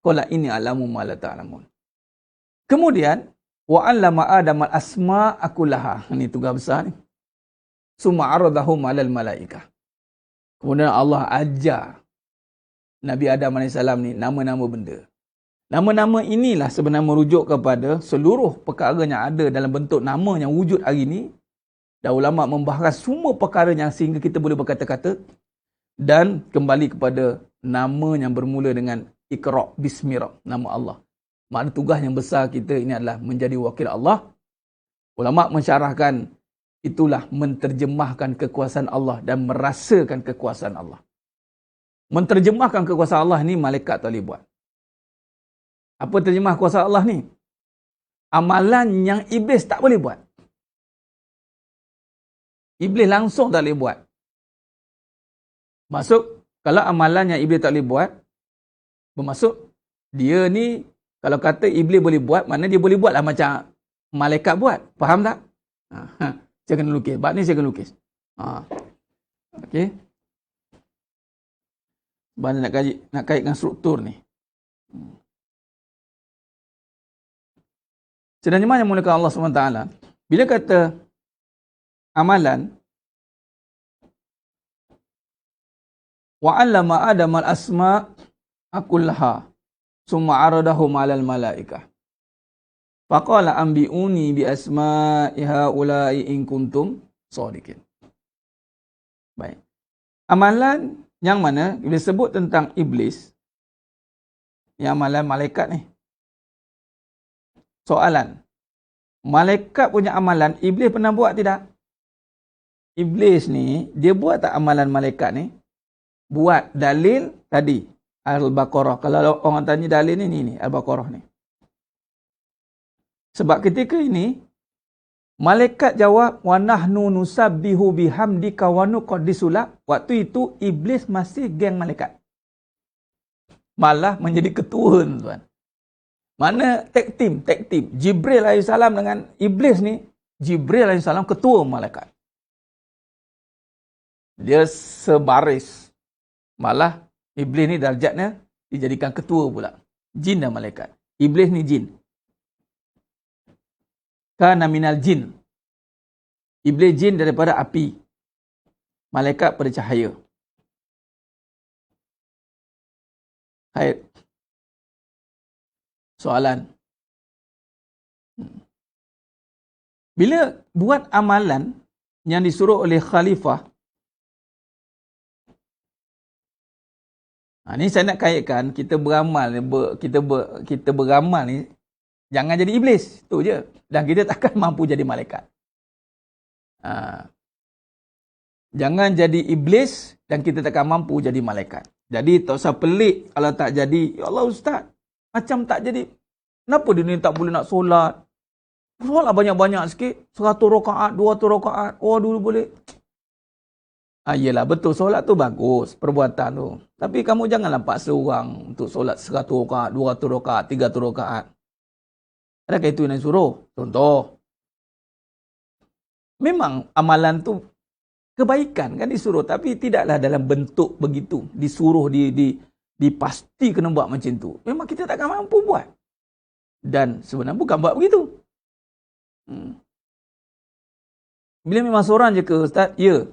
qala inni a'lamu ma la ta'lamun. Kemudian, wa 'allama Adam al-asma'a kullaha. Ini tugas besar ni. Summa 'aradahum 'alal malaikah. Kemudian Allah ajar Nabi Adam AS ni nama-nama benda. Nama-nama inilah sebenarnya merujuk kepada seluruh perkara yang ada dalam bentuk nama yang wujud hari ini. Dan ulama membahas semua perkara yang sehingga kita boleh berkata-kata dan kembali kepada nama yang bermula dengan Iqra' bismi nama Allah. Makna tugas yang besar kita ini adalah menjadi wakil Allah. Ulama mensyarahkan itulah menterjemahkan kekuasaan Allah dan merasakan kekuasaan Allah. Menterjemahkan kekuasaan Allah ni malaikat tak boleh buat. Apa terjemah kuasa Allah ni? Amalan yang iblis tak boleh buat. Iblis langsung tak boleh buat. Maksud, kalau amalan yang iblis tak boleh buat, bermaksud, dia ni, kalau kata iblis boleh buat, mana dia boleh buat lah macam malaikat buat. Faham tak? Saya kena lukis. Bab ni saya kena lukis. Okey. Sebab nak kaitkan struktur ni. Sedang jemaah yang mulakan Allah SWT, bila kata amalan, wa 'allama Adam al-asma'a kullaha summa 'aradahum 'alal malaikah. Faqala anbi'uni bi asma'i haula'i in kuntum shadiqin. Baik. Amalan yang mana bila sebut tentang iblis, yang amalan malaikat ni. Soalan, malaikat punya amalan, iblis pernah buat tidak? Iblis ni, dia buat tak amalan malaikat ni? Buat. Dalil tadi, Al-Baqarah. Kalau orang tanya dalil ni, ni Al-Baqarah ni. Sebab ketika ini, Malaikat jawab, wa nahnu nusabbihu bihamdika wa nuqaddisu lak. Waktu itu iblis masih geng malaikat. Malah menjadi ketua, tuan. Mana tag team. Jibril AS dengan iblis ni, Jibril AS ketua malaikat. Dia sebaris. Malah iblis ni darjatnya dijadikan ketua pula. Jin dan malaikat. Iblis ni jin. Kana minal jin. Iblis jin daripada api. Malaikat pada cahaya. Hai. Soalan. Bila buat amalan yang disuruh oleh khalifah, ni saya nak kaitkan, kita beramal, kita beramal ni, jangan jadi iblis, tu je. Dan kita takkan mampu jadi malaikat. Jangan jadi iblis dan kita takkan mampu jadi malaikat. Jadi tak usah pelik kalau tak jadi. Ya Allah Ustaz, macam tak jadi. Kenapa dia ni tak boleh nak solat? Solat banyak-banyak sikit. 100 rakaat, 200 rakaat. Oh dulu boleh. Yelah betul, solat tu bagus, perbuatan tu. Tapi kamu janganlah paksa orang untuk solat 100 rakaat, 200 rakaat, 300 rakaat. Adakah itu yang disuruh? Contoh. Memang amalan tu kebaikan kan disuruh, tapi tidaklah dalam bentuk begitu. Disuruh, dipasti kena buat macam tu. Memang kita takkan mampu buat. Dan sebenarnya bukan buat begitu. Bila memang seorang je ke Ustaz? Ya.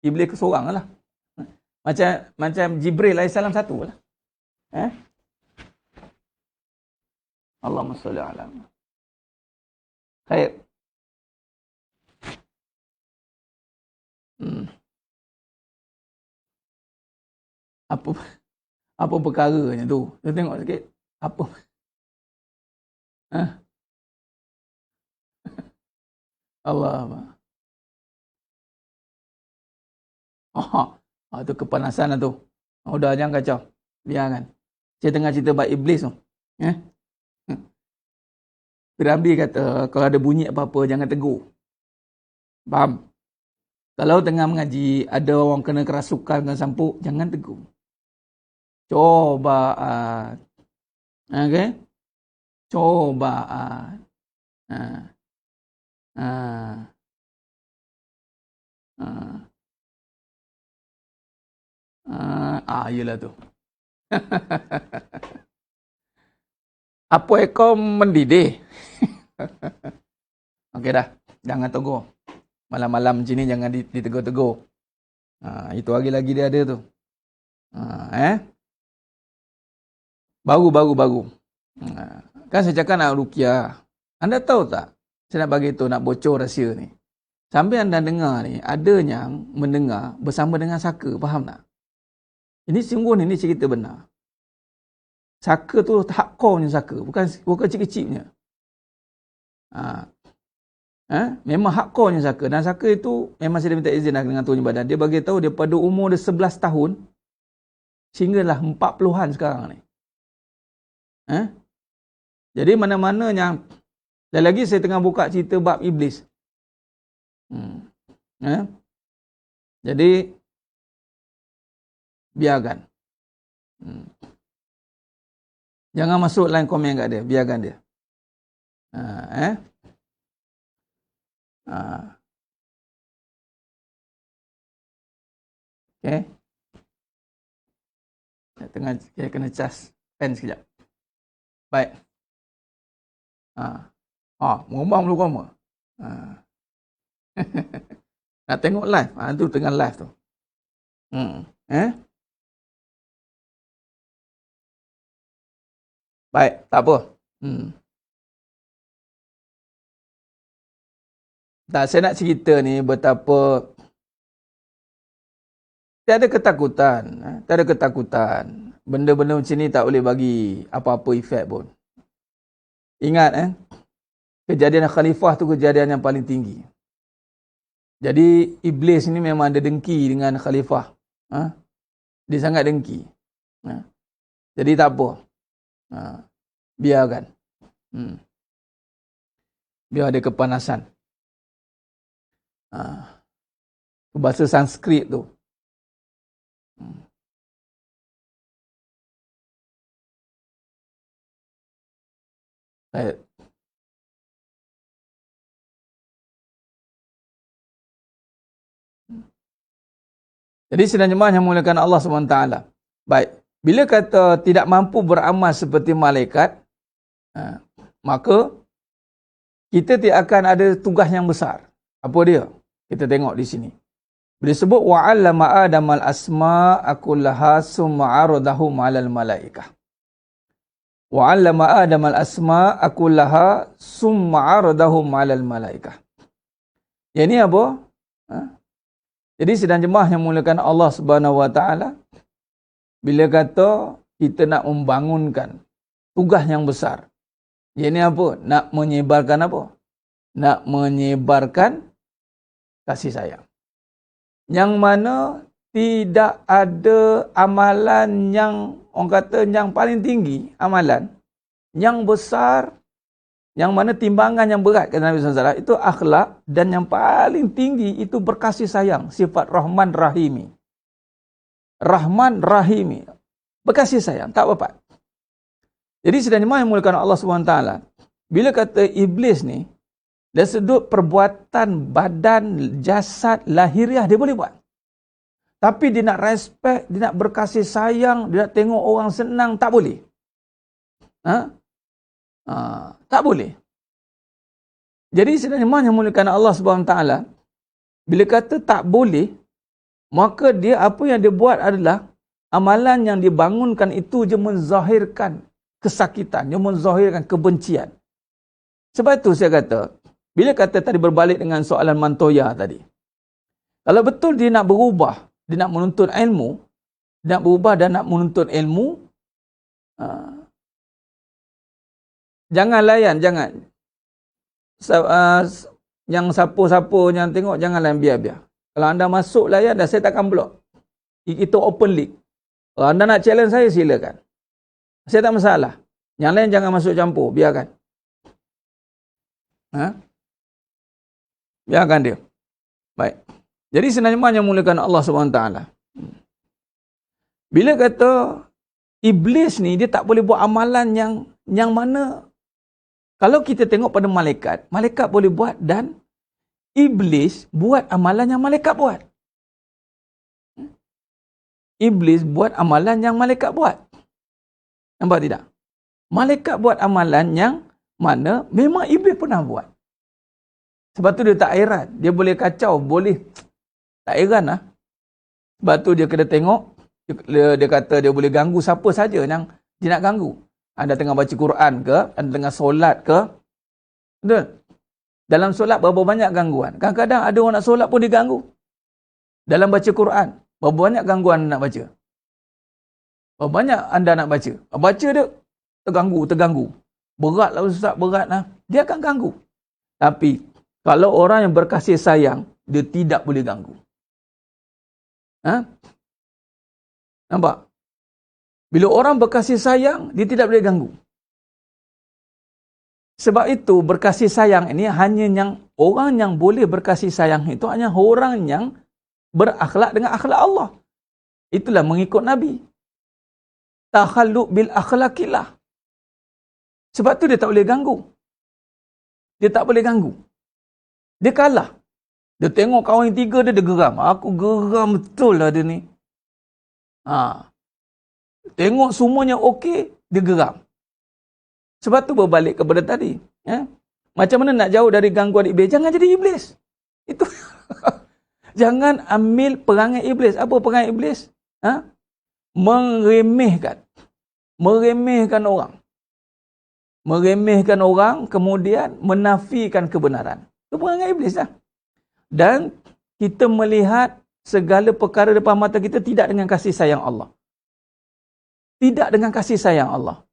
Iblis ke seorang lah. Macam Jibril AS satu lah. Allahumma salli ala. Khair. Apa perkaranya tu? Kita tengok sikit. Apa? Allah. Tu kepanasan lah tu. Udah jangan kacau. Biarkan. Saya tengah cerita bab iblis tu. Piramli kata, kalau ada bunyi apa-apa, jangan tegur. Faham? Kalau tengah mengaji, ada orang kena kerasukan, kena sampuk, jangan tegur. Cobaan. Okay? Cobaan. Yelah tu. Apa ekor mendidih? Okey dah. Jangan tegur. Malam-malam macam ni jangan ditegur-tegur. Itu lagi dia ada tu. Baru. Kan saya cakap nak ruqyah. Anda tahu tak? Saya nak bagi tu, nak bocor rahsia ni. Sampai anda dengar ni, ada yang mendengar bersama dengan saka. Faham tak? Ini sungguh ni cerita benar. Saka tu hardcore punya saka. Bukan kecil-kecil punya. Memang hardcore punya saka. Dan saka itu memang saya minta izin lah dengan tuan badan. Dia bagi tahu daripada umur dia 11 tahun sehinggalah 40-an sekarang ni. Jadi mana-mana yang dan lagi saya tengah buka cerita bab iblis. Jadi biarkan. Jangan masuk line komen kat dia, biarkan dia. Okey. Saya kena cas pen sekejap. Baik. Ngomong dulu koma. Nak tengok live. Tu tengah live tu. Baik, tak apa. Tak, saya nak cerita ni betapa tiada ketakutan. Tiada ketakutan. Benda-benda macam ni tak boleh bagi apa-apa efek pun. Ingat kejadian khalifah tu kejadian yang paling tinggi. Jadi iblis ni memang ada dengki dengan khalifah. Dia sangat dengki. Jadi tak apa. Biarkan. Biar ada kepanasan. Bahasa Sanskrit tu. Baik. Jadi sidang jemaah yang muliakan Allah SWT. Baik. Bila kata tidak mampu beramal seperti malaikat, maka kita tidak akan ada tugas yang besar. Apa dia? Kita tengok di sini. Bila sebut wa'allama Adam al-asma'a kullaha summa 'aradahum 'alal malaikah. Wa'allama Adam al-asma'a kullaha summa 'aradahum 'alal malaikah. Yang ini apa? Jadi sidang jemaah yang muliakan Allah Subhanahu wa taala, bila kata kita nak membangunkan tugas yang besar. Yang ini apa? Nak menyebarkan apa? Nak menyebarkan kasih sayang. Yang mana tidak ada amalan yang orang kata yang paling tinggi, amalan yang besar, yang mana timbangan yang berat kata Nabi SAW, itu akhlak, dan yang paling tinggi itu berkasih sayang, sifat Rahman Rahimi. Rahman Rahimi. Berkasih sayang, tak apa-apa. Jadi sedang jemaah yang muliakan Allah SWT, bila kata iblis ni, dari sudut perbuatan badan, jasad, lahiriah, dia boleh buat. Tapi dia nak respect, dia nak berkasih sayang, dia nak tengok orang senang, tak boleh. Tak boleh. Jadi sedang jemaah yang muliakan Allah SWT, bila kata tak boleh, maka dia apa yang dia buat adalah amalan yang dibangunkan itu je menzahirkan kesakitan, dia menzahirkan kebencian. Sebab itu saya kata, bila kata tadi berbalik dengan soalan Montoya tadi, kalau betul dia nak berubah, dia nak menuntut ilmu, dia nak berubah dan nak menuntut ilmu, jangan layan, jangan. Yang siapa-siapa yang tengok, jangan layan, biar-biar. Kalau anda masuk layan, dah saya takkan blok. Itu open league. Kalau anda nak challenge saya, silakan. Saya tak masalah. Yang lain jangan masuk campur, biarkan. Biarkan dia. Baik. Jadi sebenarnya yang muliakan Allah SWT. Bila kata iblis ni, dia tak boleh buat amalan yang mana, kalau kita tengok pada malaikat, malaikat boleh buat, dan iblis buat amalan yang malaikat buat. Iblis buat amalan yang malaikat buat. Nampak tidak? Malaikat buat amalan yang mana memang iblis pernah buat. Sebab tu dia tak heran. Dia boleh kacau, boleh. Tak heran lah. Sebab tu dia kena tengok, dia kata dia boleh ganggu siapa saja yang dia nak ganggu. Anda tengah baca Quran ke, anda tengah solat ke. Betul? Dalam solat berapa banyak gangguan. Kadang-kadang ada orang nak solat pun diganggu. Dalam baca Quran, berapa banyak gangguan anda nak baca. Berapa banyak anda nak baca. Baca dia, terganggu. Berat lah Ustaz, berat lah. Dia akan ganggu. Tapi, kalau orang yang berkasih sayang, dia tidak boleh ganggu. Nampak? Bila orang berkasih sayang, dia tidak boleh ganggu. Sebab itu, berkasih sayang ini hanya yang orang yang boleh berkasih sayang itu hanya orang yang berakhlak dengan akhlak Allah. Itulah mengikut Nabi. Takhalluq bil akhlaqillah. Sebab tu dia tak boleh ganggu. Dia tak boleh ganggu. Dia kalah. Dia tengok kawan yang tiga dia geram. Aku geram betul lah dia ni. Tengok semuanya okey, dia geram. Sebab tu berbalik kepada tadi. Macam mana nak jauh dari gangguan iblis? Jangan jadi iblis. Itu. Jangan ambil perangai iblis. Apa perangai iblis? Meremehkan. Meremehkan orang. Meremehkan orang, kemudian menafikan kebenaran. Itu perangai iblis lah. Dan kita melihat segala perkara depan mata kita tidak dengan kasih sayang Allah. Tidak dengan kasih sayang Allah.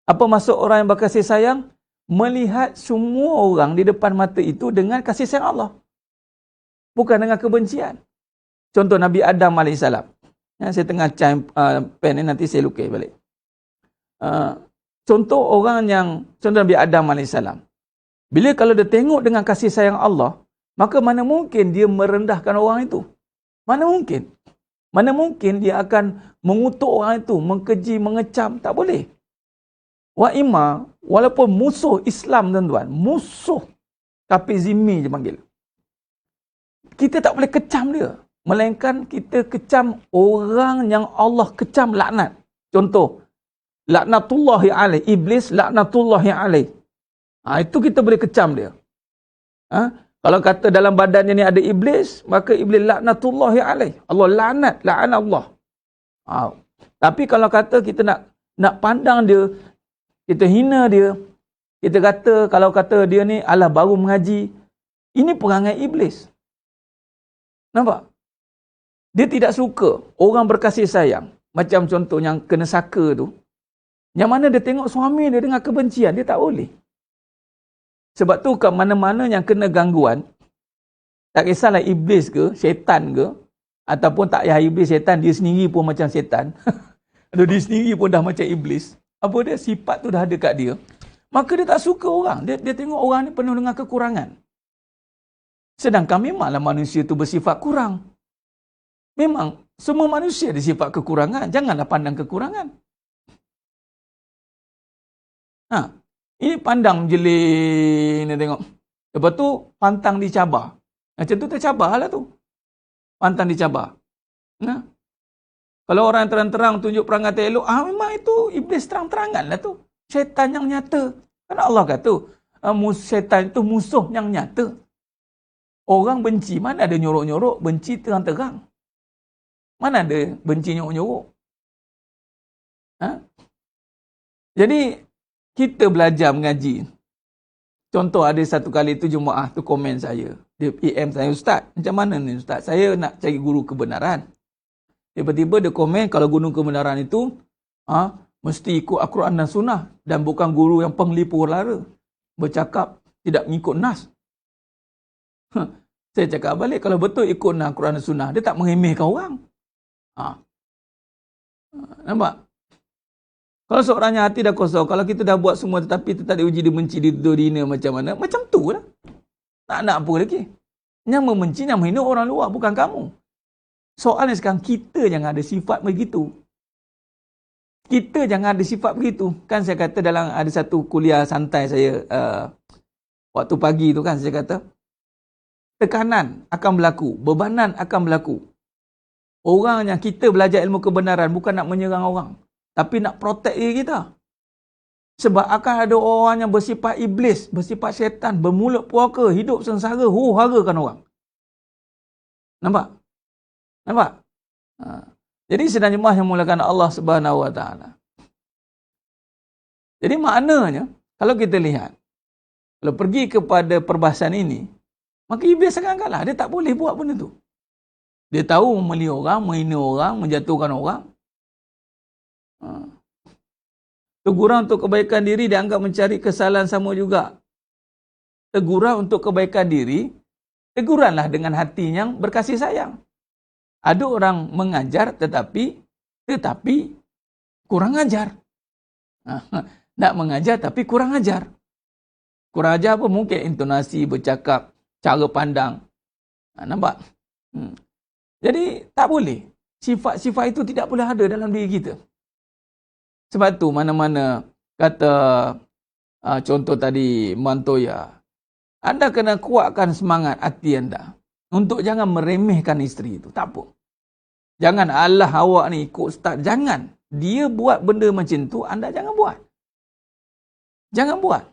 Apa maksud orang yang berkasih sayang? Melihat semua orang di depan mata itu dengan kasih sayang Allah. Bukan dengan kebencian. Contoh Nabi Adam AS. Saya tengah pen ni, nanti saya lukis balik. Contoh Nabi Adam AS. Bila kalau dia tengok dengan kasih sayang Allah, maka mana mungkin dia merendahkan orang itu? Mana mungkin? Mana mungkin dia akan mengutuk orang itu, mengkeji, mengecam? Tak boleh. Wa imma, walaupun musuh Islam tuan-tuan, musuh, tapi zimmi je panggil. Kita tak boleh kecam dia. Melainkan kita kecam orang yang Allah kecam laknat. Contoh, laknatullahi alaih. Iblis laknatullahi alaih. Itu kita boleh kecam dia. Kalau kata dalam badannya ni ada iblis, maka iblis laknatullahi alaih. Allah laknat, laknat Allah. Tapi kalau kata kita nak pandang dia, kita hina dia, kita kata, kalau kata dia ni alah baru mengaji, ini perangai iblis. Nampak? Dia tidak suka orang berkasih sayang. Macam contoh yang kena saka tu. Yang mana dia tengok suami dia dengan kebencian, dia tak boleh. Sebab tu kat mana-mana yang kena gangguan, tak kisahlah iblis ke, syaitan ke, ataupun tak payah iblis, syaitan, dia sendiri pun macam syaitan. Atau dia sendiri pun dah macam iblis. Apa dia? Sifat tu dah ada kat dia. Maka dia tak suka orang. Dia tengok orang ni penuh dengan kekurangan. Sedangkan memanglah manusia tu bersifat kurang. Memang semua manusia ada sifat kekurangan. Janganlah pandang kekurangan. Ini pandang jeling, dia tengok. Lepas tu pantang dicabar. Macam tu tercabarlah tu. Pantang dicabar. Kalau orang terang-terang tunjuk perangai tak elok, memang itu iblis terang-terangan lah tu. Syaitan yang nyata. Kerana Allah kata, syaitan itu musuh yang nyata. Orang benci, mana ada nyorok-nyorok, benci terang-terang. Mana ada benci nyorok-nyorok. Jadi, kita belajar mengaji. Contoh ada satu kali tu jemaah tu komen saya. Dia PM saya, Ustaz, macam mana ni Ustaz? Saya nak cari guru kebenaran. Tiba-tiba dia komen kalau guru kebenaran itu, mesti ikut Al-Quran dan Sunnah. Dan bukan guru yang penglipu lara. Bercakap tidak mengikut nas. Saya cakap balik, kalau betul ikut Al-Quran dan Sunnah, dia tak meremehkan orang. Nampak? Kalau seorangnya hati dah kosong, kalau kita dah buat semua tetapi kita tak diuji, dibenci, didina macam mana, macam tu lah. Tak nak apa lagi. Yang membenci, yang menghina orang luar, bukan kamu. Soalnya sekarang, kita jangan ada sifat begitu. Kita jangan ada sifat begitu. Kan saya kata dalam ada satu kuliah santai saya, waktu pagi tu kan saya kata, tekanan akan berlaku, bebanan akan berlaku. Orang yang kita belajar ilmu kebenaran bukan nak menyerang orang, tapi nak protect diri kita. Sebab akan ada orang yang bersifat iblis, bersifat syaitan, bermulut puaka, hidup sengsara, huru-harakan orang. Nampak? Nampak? Jadi sedang jemaah yang mulakan Allah Subhanahu Wa Taala. Jadi maknanya, kalau kita lihat, kalau pergi kepada perbahasan ini, maka iblis akan kalah. Dia tak boleh buat benda tu. Dia tahu memeli orang, menghina orang, menjatuhkan orang. Teguran untuk kebaikan diri dianggap mencari kesalahan sama juga. Teguran untuk kebaikan diri, teguranlah dengan hati yang berkasih sayang. Ada orang mengajar tetapi kurang ajar. Nak mengajar tapi kurang ajar. Kurang ajar apa? Mungkin intonasi, bercakap, cara pandang. Nampak? Jadi tak boleh. Sifat-sifat itu tidak boleh ada dalam diri kita. Sebab tu mana-mana kata contoh tadi Mantoya, anda kena kuatkan semangat hati anda untuk jangan meremehkan isteri itu. Tak apa. Jangan Allah awak ni ikut ustaz. Jangan. Dia buat benda macam tu, anda jangan buat. Jangan buat.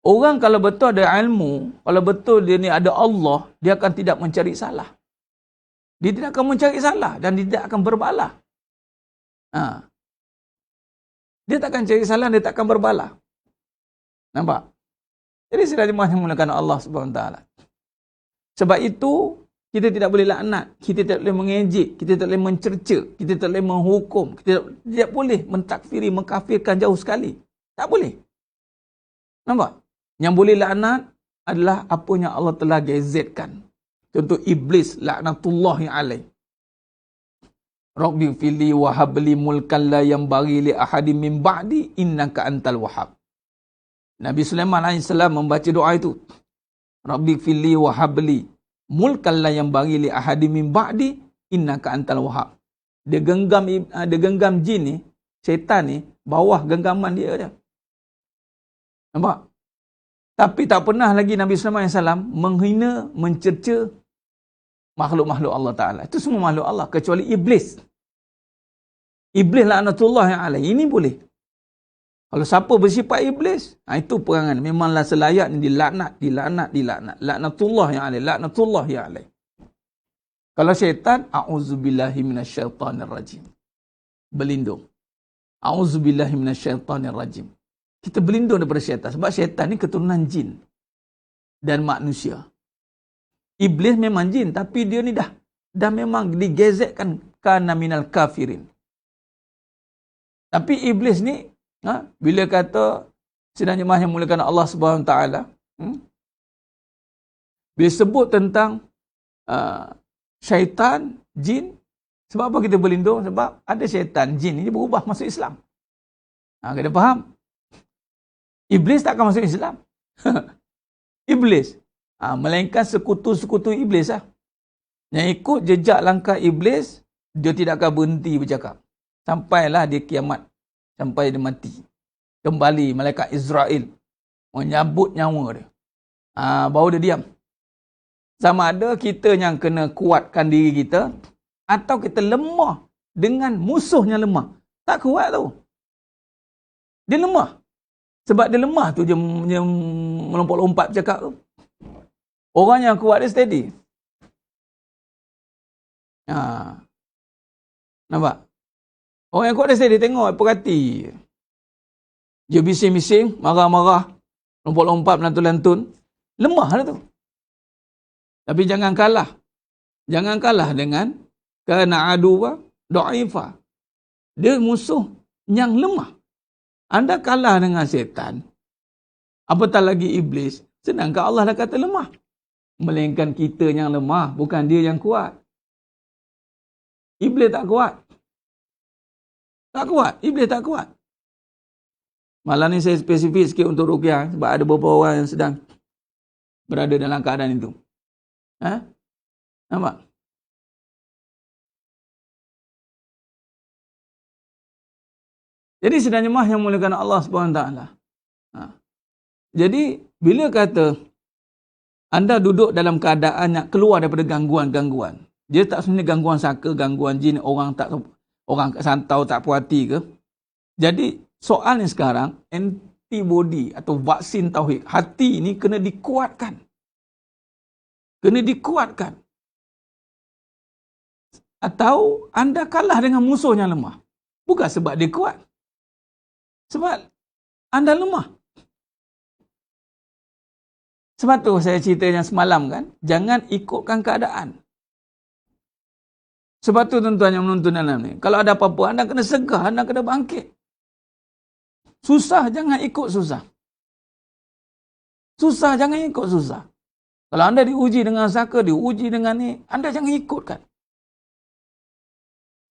Orang kalau betul ada ilmu, kalau betul dia ni ada Allah, dia akan tidak mencari salah. Dia tidak akan mencari salah dan dia tidak akan berbalah. Dia tak akan cari salah, dia tak akan berbalah. Nampak? Jadi sedang jemaah yang mulakan Allah Subhanahu Wa Taala. Sebab itu, kita tidak boleh laknat, kita tidak boleh mengejek, kita tidak boleh mencerca, kita tidak boleh menghukum, kita tidak boleh mentakfiri, mengkafirkan jauh sekali. Tak boleh. Nampak? Yang boleh laknat adalah apa yang Allah telah gazetkan. Contoh iblis, laknatullahi alaih. Rabbi fili wa habli mulkan la yanbaghi li ahadin min ba'di innaka antal wahhab. Nabi Sulaiman AS membaca doa itu. Rabbi fili wa habli mulkan la yang bagi li ahadi min ba'di innaka antal wahhab. Dia genggam jin ni, syaitan ni, bawah genggaman dia je. Nampak? Tapi tak pernah lagi Nabi sallallahu alaihi wasallam menghina, mencerca makhluk-makhluk Allah Ta'ala. Itu semua makhluk Allah kecuali iblis. Iblis laknatullah alaihi. Ini boleh. Kalau siapa bersifat iblis, itu perangan. Memanglah selayaknya dilaknat. Laknatullah alaihi. Laknatullah alaihi. Kalau syaitan, a'udzubillahi minasyaitanir rajim. Berlindung. A'udzubillahi minasyaitanir rajim. Kita berlindung daripada syaitan. Sebab syaitan ni keturunan jin dan manusia. Iblis memang jin, tapi dia ni dah memang digezetkan kana minal kafirin. Tapi iblis ni, bila kata sidang jemaah yang muliakan Allah Subhanahu Wa Taala, bila sebut tentang syaitan, jin, sebab apa kita berlindung? Sebab ada syaitan, jin ini berubah masuk Islam. Kita faham? Iblis tak akan masuk Islam. Iblis. Melainkan sekutu-sekutu iblis lah. Yang ikut jejak langkah iblis, dia tidak akan berhenti bercakap. Sampailah dia kiamat. Sampai dia mati. Kembali malaikat Israel menyabut nyawa dia. Baru dia diam. Sama ada kita yang kena kuatkan diri kita, atau kita lemah dengan musuhnya lemah. Tak kuat tau. Dia lemah. Sebab dia lemah tu dia melompat-lompat bercakap tu. Orang yang kuat dia steady. Nampak? Orang yang kuat dia steady, tengok, perhati. Dia bising-bising, marah-marah, lompat-lompat, melantun-lantun. Lemah lah tu. Tapi jangan kalah. Jangan kalah dengan kana aduwa dha'ifa. Dia musuh yang lemah. Anda kalah dengan syaitan, apatah lagi iblis, sedangkan Allah dah kata lemah. Melainkan kita yang lemah, bukan dia yang kuat. Iblis tak kuat. Tak kuat. Iblis tak kuat. Malam ni saya spesifik sikit untuk ruqyah, sebab ada beberapa orang yang sedang berada dalam keadaan itu. Nampak? Jadi sedang jemaah yang muliakan Allah SWT. Jadi bila kata anda duduk dalam keadaan yang keluar daripada gangguan-gangguan, dia tak sebenarnya gangguan saka, gangguan jin, orang santau tak puas hati ke. Jadi soalnya sekarang, antibody atau vaksin tauhid, hati ini kena dikuatkan. Kena dikuatkan. Atau anda kalah dengan musuh yang lemah. Bukan sebab dia kuat. Sebab anda lemah. Sebab tu saya cerita yang semalam kan, jangan ikutkan keadaan. Sebab tu tuan-tuan yang menonton dalam ni, kalau ada apa-apa, anda kena segah, anda kena bangkit. Susah, jangan ikut susah. Susah, jangan ikut susah. Kalau anda diuji dengan saka, diuji dengan ni, anda jangan ikutkan.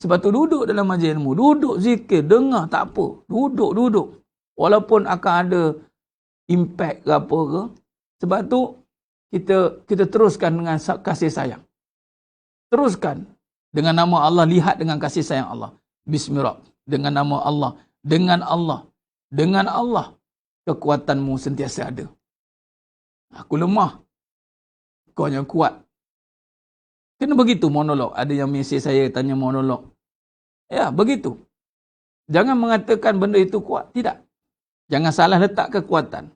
Sebab tu duduk dalam majlis ilmu, duduk zikir, dengar, tak apa. Duduk. Walaupun akan ada impact ke apa ke. Sebab tu, kita teruskan dengan kasih sayang. Teruskan. Dengan nama Allah, lihat dengan kasih sayang Allah. Bismillah. Dengan nama Allah. Dengan Allah. Dengan Allah. Kekuatanmu sentiasa ada. Aku lemah. Kau yang kuat. Kena begitu monolog. Ada yang mesej saya tanya monolog. Ya, begitu. Jangan mengatakan benda itu kuat. Tidak. Jangan salah letak kekuatan.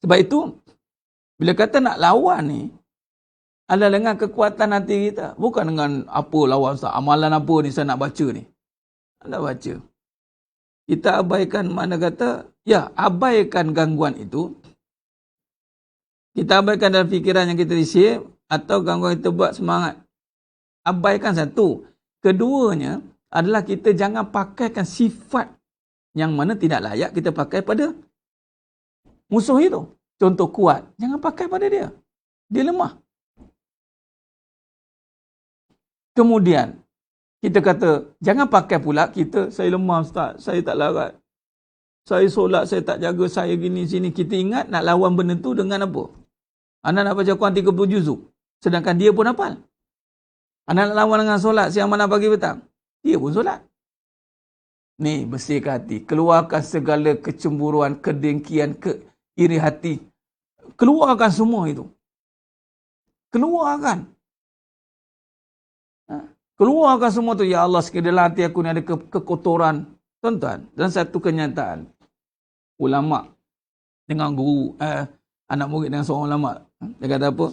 Sebab itu, bila kata nak lawan ni, adalah dengan kekuatan hati kita. Bukan dengan apa lawan saya. Amalan apa ni saya nak baca ni. Anda baca. Kita abaikan, mana kata, ya, abaikan gangguan itu. Kita abaikan dalam fikiran yang kita risip, atau gangguan kita buat semangat. Abaikan satu. Keduanya adalah kita jangan pakaikan sifat yang mana tidak layak kita pakai pada musuh itu. Contoh kuat, jangan pakai pada dia. Dia lemah. Kemudian, kita kata, jangan pakai pula kita, saya lemah Ustaz, saya tak larat. saya solat, saya tak jaga, saya gini sini. Kita ingat nak lawan benda tu dengan apa? Anda nak baca Quran 30 juzuk. Sedangkan dia pun hafal. Anda nak lawan dengan solat siang malam pagi petang. Dia pun solat. Ni, bersihkan hati. Keluarkan segala kecemburuan, kedengkian, iri hati. Keluarkan semua itu. Keluarkan. Keluarkan semua tu. Ya Allah, sekiranya hati aku ni ada kekotoran. Tuan-tuan, dan satu kenyataan. Ulama' dengan guru, anak murid dengan seorang ulama'. Dia kata apa?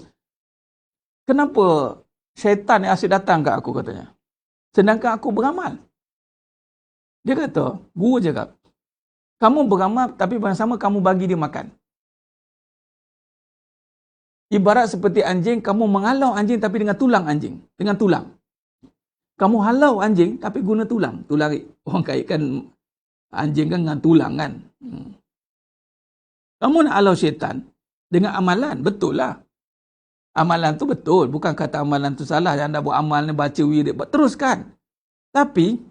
Kenapa syaitan ni asyik datang kat aku, katanya. Sedangkan aku beramal. Dia kata, guru cakap, kamu beramal tapi bersama kamu bagi dia makan. Ibarat seperti anjing, kamu menghalau anjing tapi dengan tulang anjing. Dengan tulang. Kamu halau anjing tapi guna tulang. Tu lari. Orang kaitkan anjing kan dengan tulang kan. Kamu nak halau syaitan dengan amalan. Betul lah. Amalan tu betul. Bukan kata amalan tu salah. Yang anda buat amal ni, baca wirid. Teruskan. Tapi,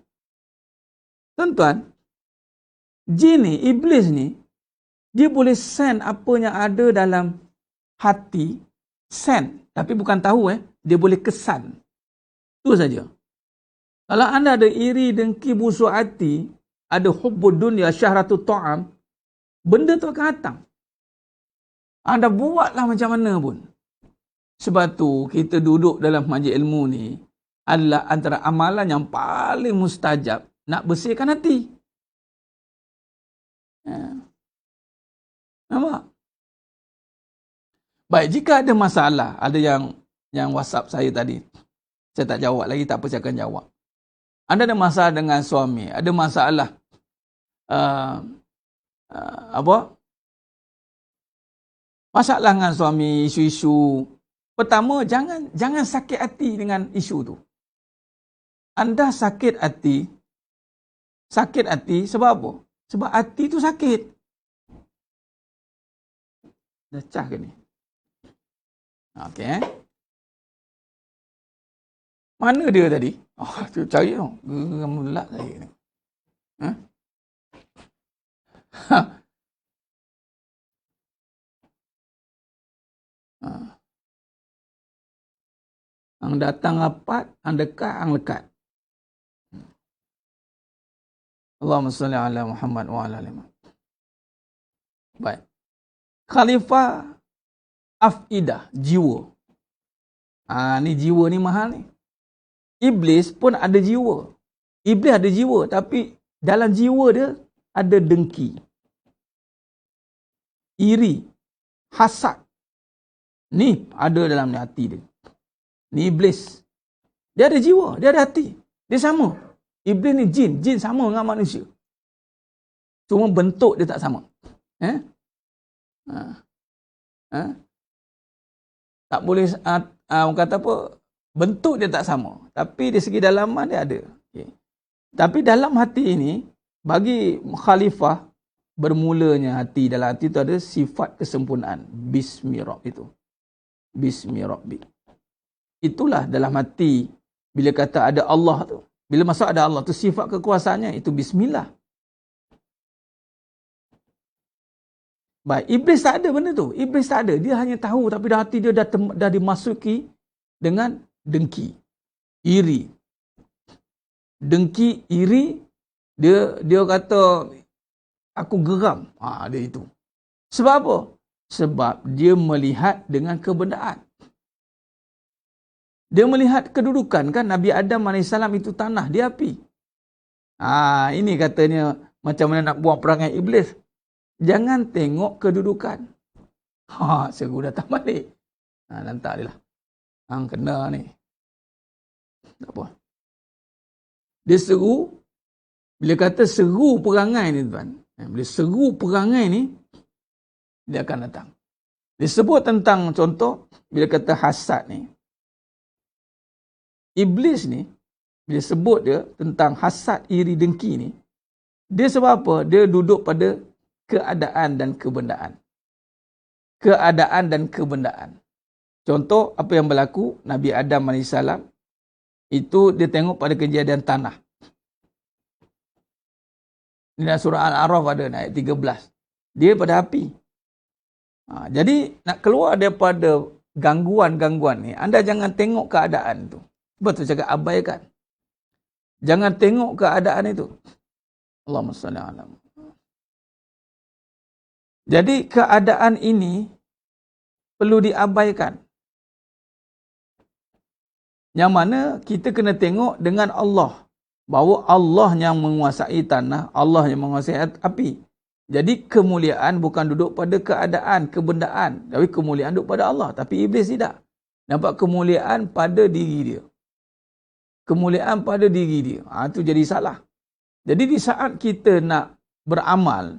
tuan-tuan, jin ni, iblis ni, dia boleh send apa yang ada dalam hati. Send. Tapi bukan tahu dia boleh kesan. Itu saja. Kalau anda ada iri, dengki, busuk hati, ada hubbud dunya, syahratut ta'am, benda tu akan datang. Anda buatlah macam mana pun. Sebab tu, kita duduk dalam majlis ilmu ni, adalah antara amalan yang paling mustajab, nak bersihkan hati. Nampak? Baik, jika ada masalah, ada yang WhatsApp saya tadi, saya tak jawab lagi, tak apa, saya akan jawab. Anda ada masalah dengan suami, ada masalah masalah dengan suami, isu-isu. Pertama, jangan sakit hati dengan isu tu. Anda sakit hati sebab apa? Sebab hati tu sakit. Dah cah ke ni? Okey. Mana dia tadi? Tu cari tu. Geram melak saya ni. Ang datang rapat, ang dekat, ang lekat. Allahumma salli ala Muhammad wa ala ali Muhammad. Baik. Khalifah afidah, jiwa. Ni jiwa ni mahal ni. Iblis pun ada jiwa. Iblis ada jiwa, tapi dalam jiwa dia ada dengki, iri, hasad. Ni ada dalam hati dia. Ni iblis. Dia ada jiwa, dia ada hati. Dia sama. Iblis ni jin sama dengan manusia. Cuma bentuk dia tak sama. Tak boleh, orang kata apa, bentuk dia tak sama. Tapi dari segi dalaman dia ada. Okay. Tapi dalam hati ini, bagi khalifah, bermulanya hati, dalam hati itu ada sifat kesempurnaan. Bismi Rabbi itu. Bismi Rabbi. Itulah dalam hati, bila kata ada Allah tu. Bila masuk ada Allah tu, sifat kekuasaannya itu Bismillah. Baik, iblis tak ada benda tu. Iblis tak ada. Dia hanya tahu, tapi dah hati dia dah dimasuki dengan dengki, iri. Dengki, iri, dia kata aku geram. Dia itu. Sebab apa? Sebab dia melihat dengan kebendaan. Dia melihat kedudukan kan Nabi Adam AS itu tanah, dia api. Ini katanya macam mana nak buang perangai iblis. Jangan tengok kedudukan. Seru datang balik. Nantak dia lah. Hang kena ni. Tak apa. Dia seru. Bila kata seru perangai ni tuan. Bila seru perangai ni, dia akan datang. Dia sebut tentang contoh, bila kata hasad ni. Iblis ni, bila sebut dia tentang hasad, iri, dengki ni, dia sebab apa? Dia duduk pada keadaan dan kebendaan. Keadaan dan kebendaan. Contoh, apa yang berlaku, Nabi Adam AS, itu dia tengok pada kejadian tanah. Di dalam surah Al-A'raf ada ayat 13. Dia pada api. Jadi nak keluar daripada gangguan-gangguan ni, anda jangan tengok keadaan tu. Betul cakap abaikan. Jangan tengok keadaan itu. Allahumma salli ala. Jadi keadaan ini perlu diabaikan. Yang mana kita kena tengok dengan Allah. Bahawa Allah yang menguasai tanah, Allah yang menguasai api. Jadi kemuliaan bukan duduk pada keadaan, kebendaan. Tapi kemuliaan duduk pada Allah. Tapi iblis tidak. Nampak kemuliaan pada diri dia. Kemuliaan pada diri dia. Itu jadi salah. Jadi di saat kita nak beramal,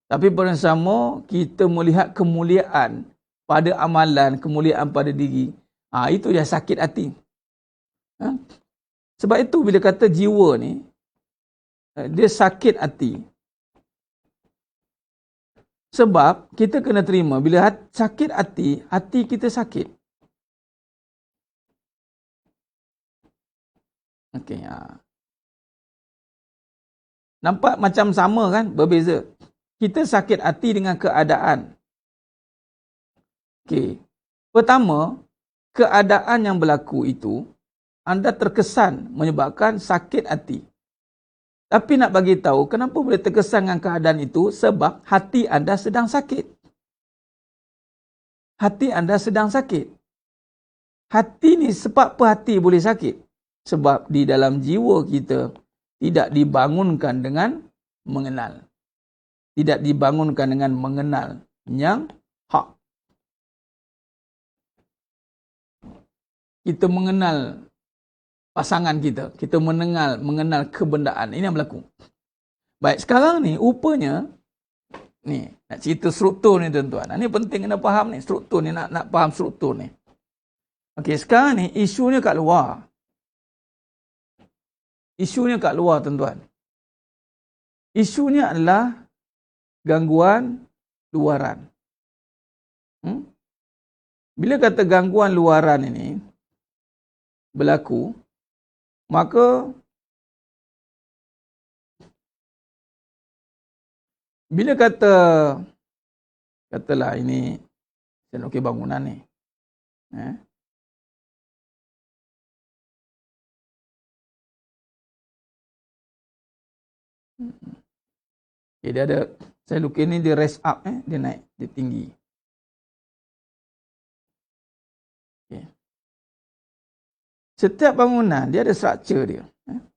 tapi pada sama kita melihat kemuliaan pada amalan, kemuliaan pada diri. Itu dia sakit hati. Sebab itu bila kata jiwa ni, dia sakit hati. Sebab kita kena terima, bila sakit hati, hati kita sakit. Okey. Nampak macam sama kan? Berbeza. Kita sakit hati dengan keadaan. Okey. Pertama, keadaan yang berlaku itu, anda terkesan menyebabkan sakit hati. Tapi nak bagi tahu, kenapa boleh terkesan dengan keadaan itu? Sebab hati anda sedang sakit. Hati anda sedang sakit. Hati ni, sebab apa hati boleh sakit? Sebab di dalam jiwa kita tidak dibangunkan dengan mengenal. Tidak dibangunkan dengan mengenal yang hak. Kita mengenal pasangan kita. Kita mengenal kebendaan. Ini yang berlaku. Baik, sekarang ni rupanya, ni nak cerita struktur ni tuan-tuan. Ini penting kena faham ni, struktur ni, nak faham struktur ni. Okey, sekarang ni isunya kat luar. Isunya kat luar tuan-tuan. Isunya adalah gangguan luaran. Bila kata gangguan luaran ini berlaku, maka bila katalah ini okey bangunan ni. Okay, dia ada, saya lukis ni dia raise up, dia naik, dia tinggi. Okay. Setiap bangunan dia ada struktur dia.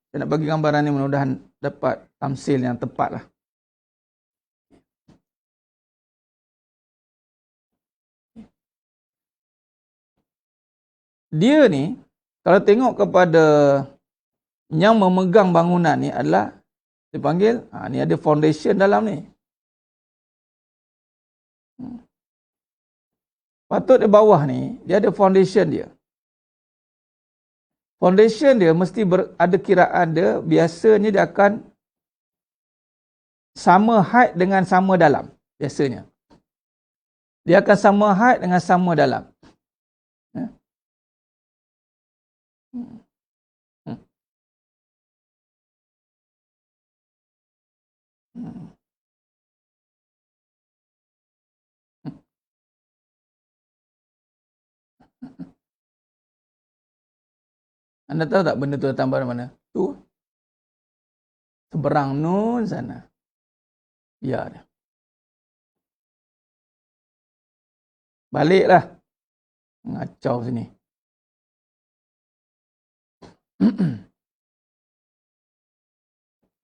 Saya nak bagi gambaran ni mudah-mudahan dapat tamsil yang tepat lah. Dia ni, kalau tengok kepada yang memegang bangunan ni adalah, dia panggil, ni ada foundation dalam ni. Patut di bawah ni, dia ada foundation dia. Foundation dia mesti ada kiraan dia, biasanya dia akan sama height dengan sama dalam. Biasanya. Dia akan sama height dengan sama dalam. Anda tahu tak benda tu datang dari mana? Tu. Seberang nun sana. Ya dia. Baliklah. Ngacau sini.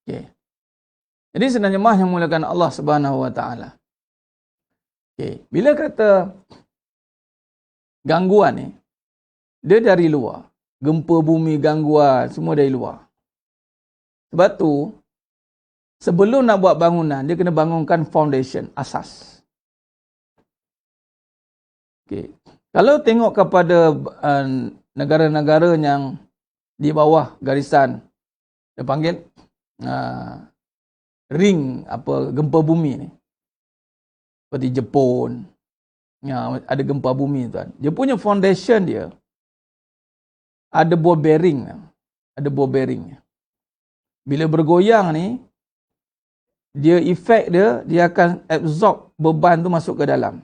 Okey. Jadi sebenarnya mah yang mulakan Allah Subhanahu Wa Taala. Okey, bila kata gangguan ni, dia dari luar. Gempa bumi, gangguan, semua dari luar. Sebab tu, sebelum nak buat bangunan, dia kena bangunkan foundation, asas. Okey. Kalau tengok kepada negara-negara yang di bawah garisan, dia panggil ring apa gempa bumi ni. Seperti Jepun, ada gempa bumi tuan. Dia punya foundation dia ada ball bearing. Ada ball bearing. Bila bergoyang ni, dia efek dia akan absorb beban tu masuk ke dalam.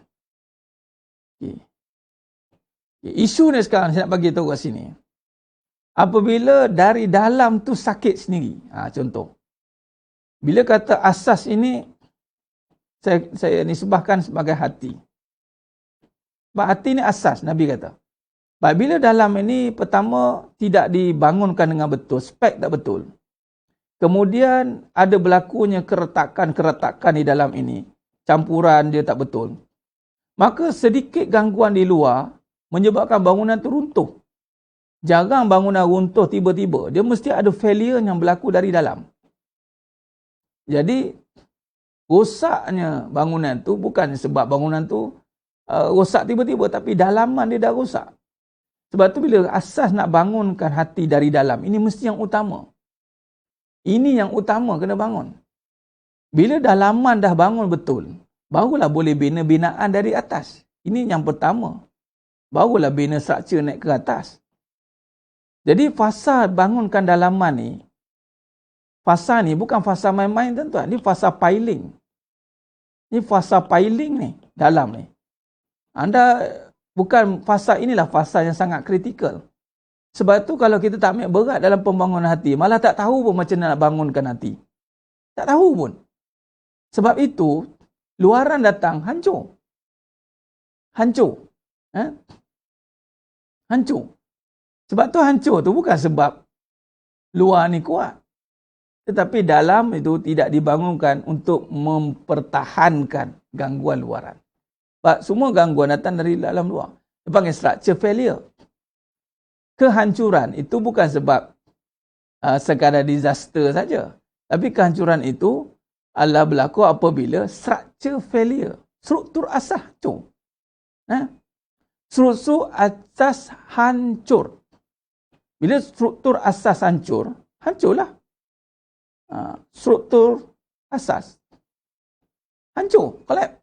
Okay. Isu ni sekarang saya nak bagi tahu kat sini. Apabila dari dalam tu sakit sendiri. Contoh. Bila kata asas ini, saya nisbahkan sebagai hati. Sebab hati ni asas, Nabi kata. Bila dalam ini, pertama, tidak dibangunkan dengan betul, spek tak betul. Kemudian, ada berlakunya keretakan-keretakan di dalam ini. Campuran dia tak betul. Maka sedikit gangguan di luar, menyebabkan bangunan tu runtuh. Jarang bangunan runtuh tiba-tiba. Dia mesti ada failure yang berlaku dari dalam. Jadi, rosaknya bangunan tu bukan sebab bangunan tu rosak tiba-tiba, tapi dalaman dia dah rosak. Sebab tu bila asas nak bangunkan hati dari dalam, ini mesti yang utama. Ini yang utama kena bangun. Bila dalaman dah bangun betul, barulah boleh bina binaan dari atas. Ini yang pertama. Barulah bina struktur naik ke atas. Jadi fasa bangunkan dalaman ni, fasa ni bukan fasa main-main tuan-tuan. Ni fasa piling. Ni fasa piling ni, dalam ni. Anda bukan fasa inilah fasa yang sangat kritikal. Sebab tu kalau kita tak ambil berat dalam pembangunan hati, malah tak tahu pun macam mana nak bangunkan hati. Tak tahu pun. Sebab itu, luaran datang hancur. Hancur. Hancur. Sebab tu hancur tu bukan sebab luar ni kuat. Tetapi dalam itu tidak dibangunkan untuk mempertahankan gangguan luaran. Sebab semua gangguan datang dari dalam luar. Dia panggil structure failure. Kehancuran itu bukan sebab sekadar disaster saja. Tapi kehancuran itu adalah berlaku apabila structure failure. Struktur asas hancur. Struktur asas hancur. Bila struktur asas hancur, hancurlah. Struktur asas hancur, collapse.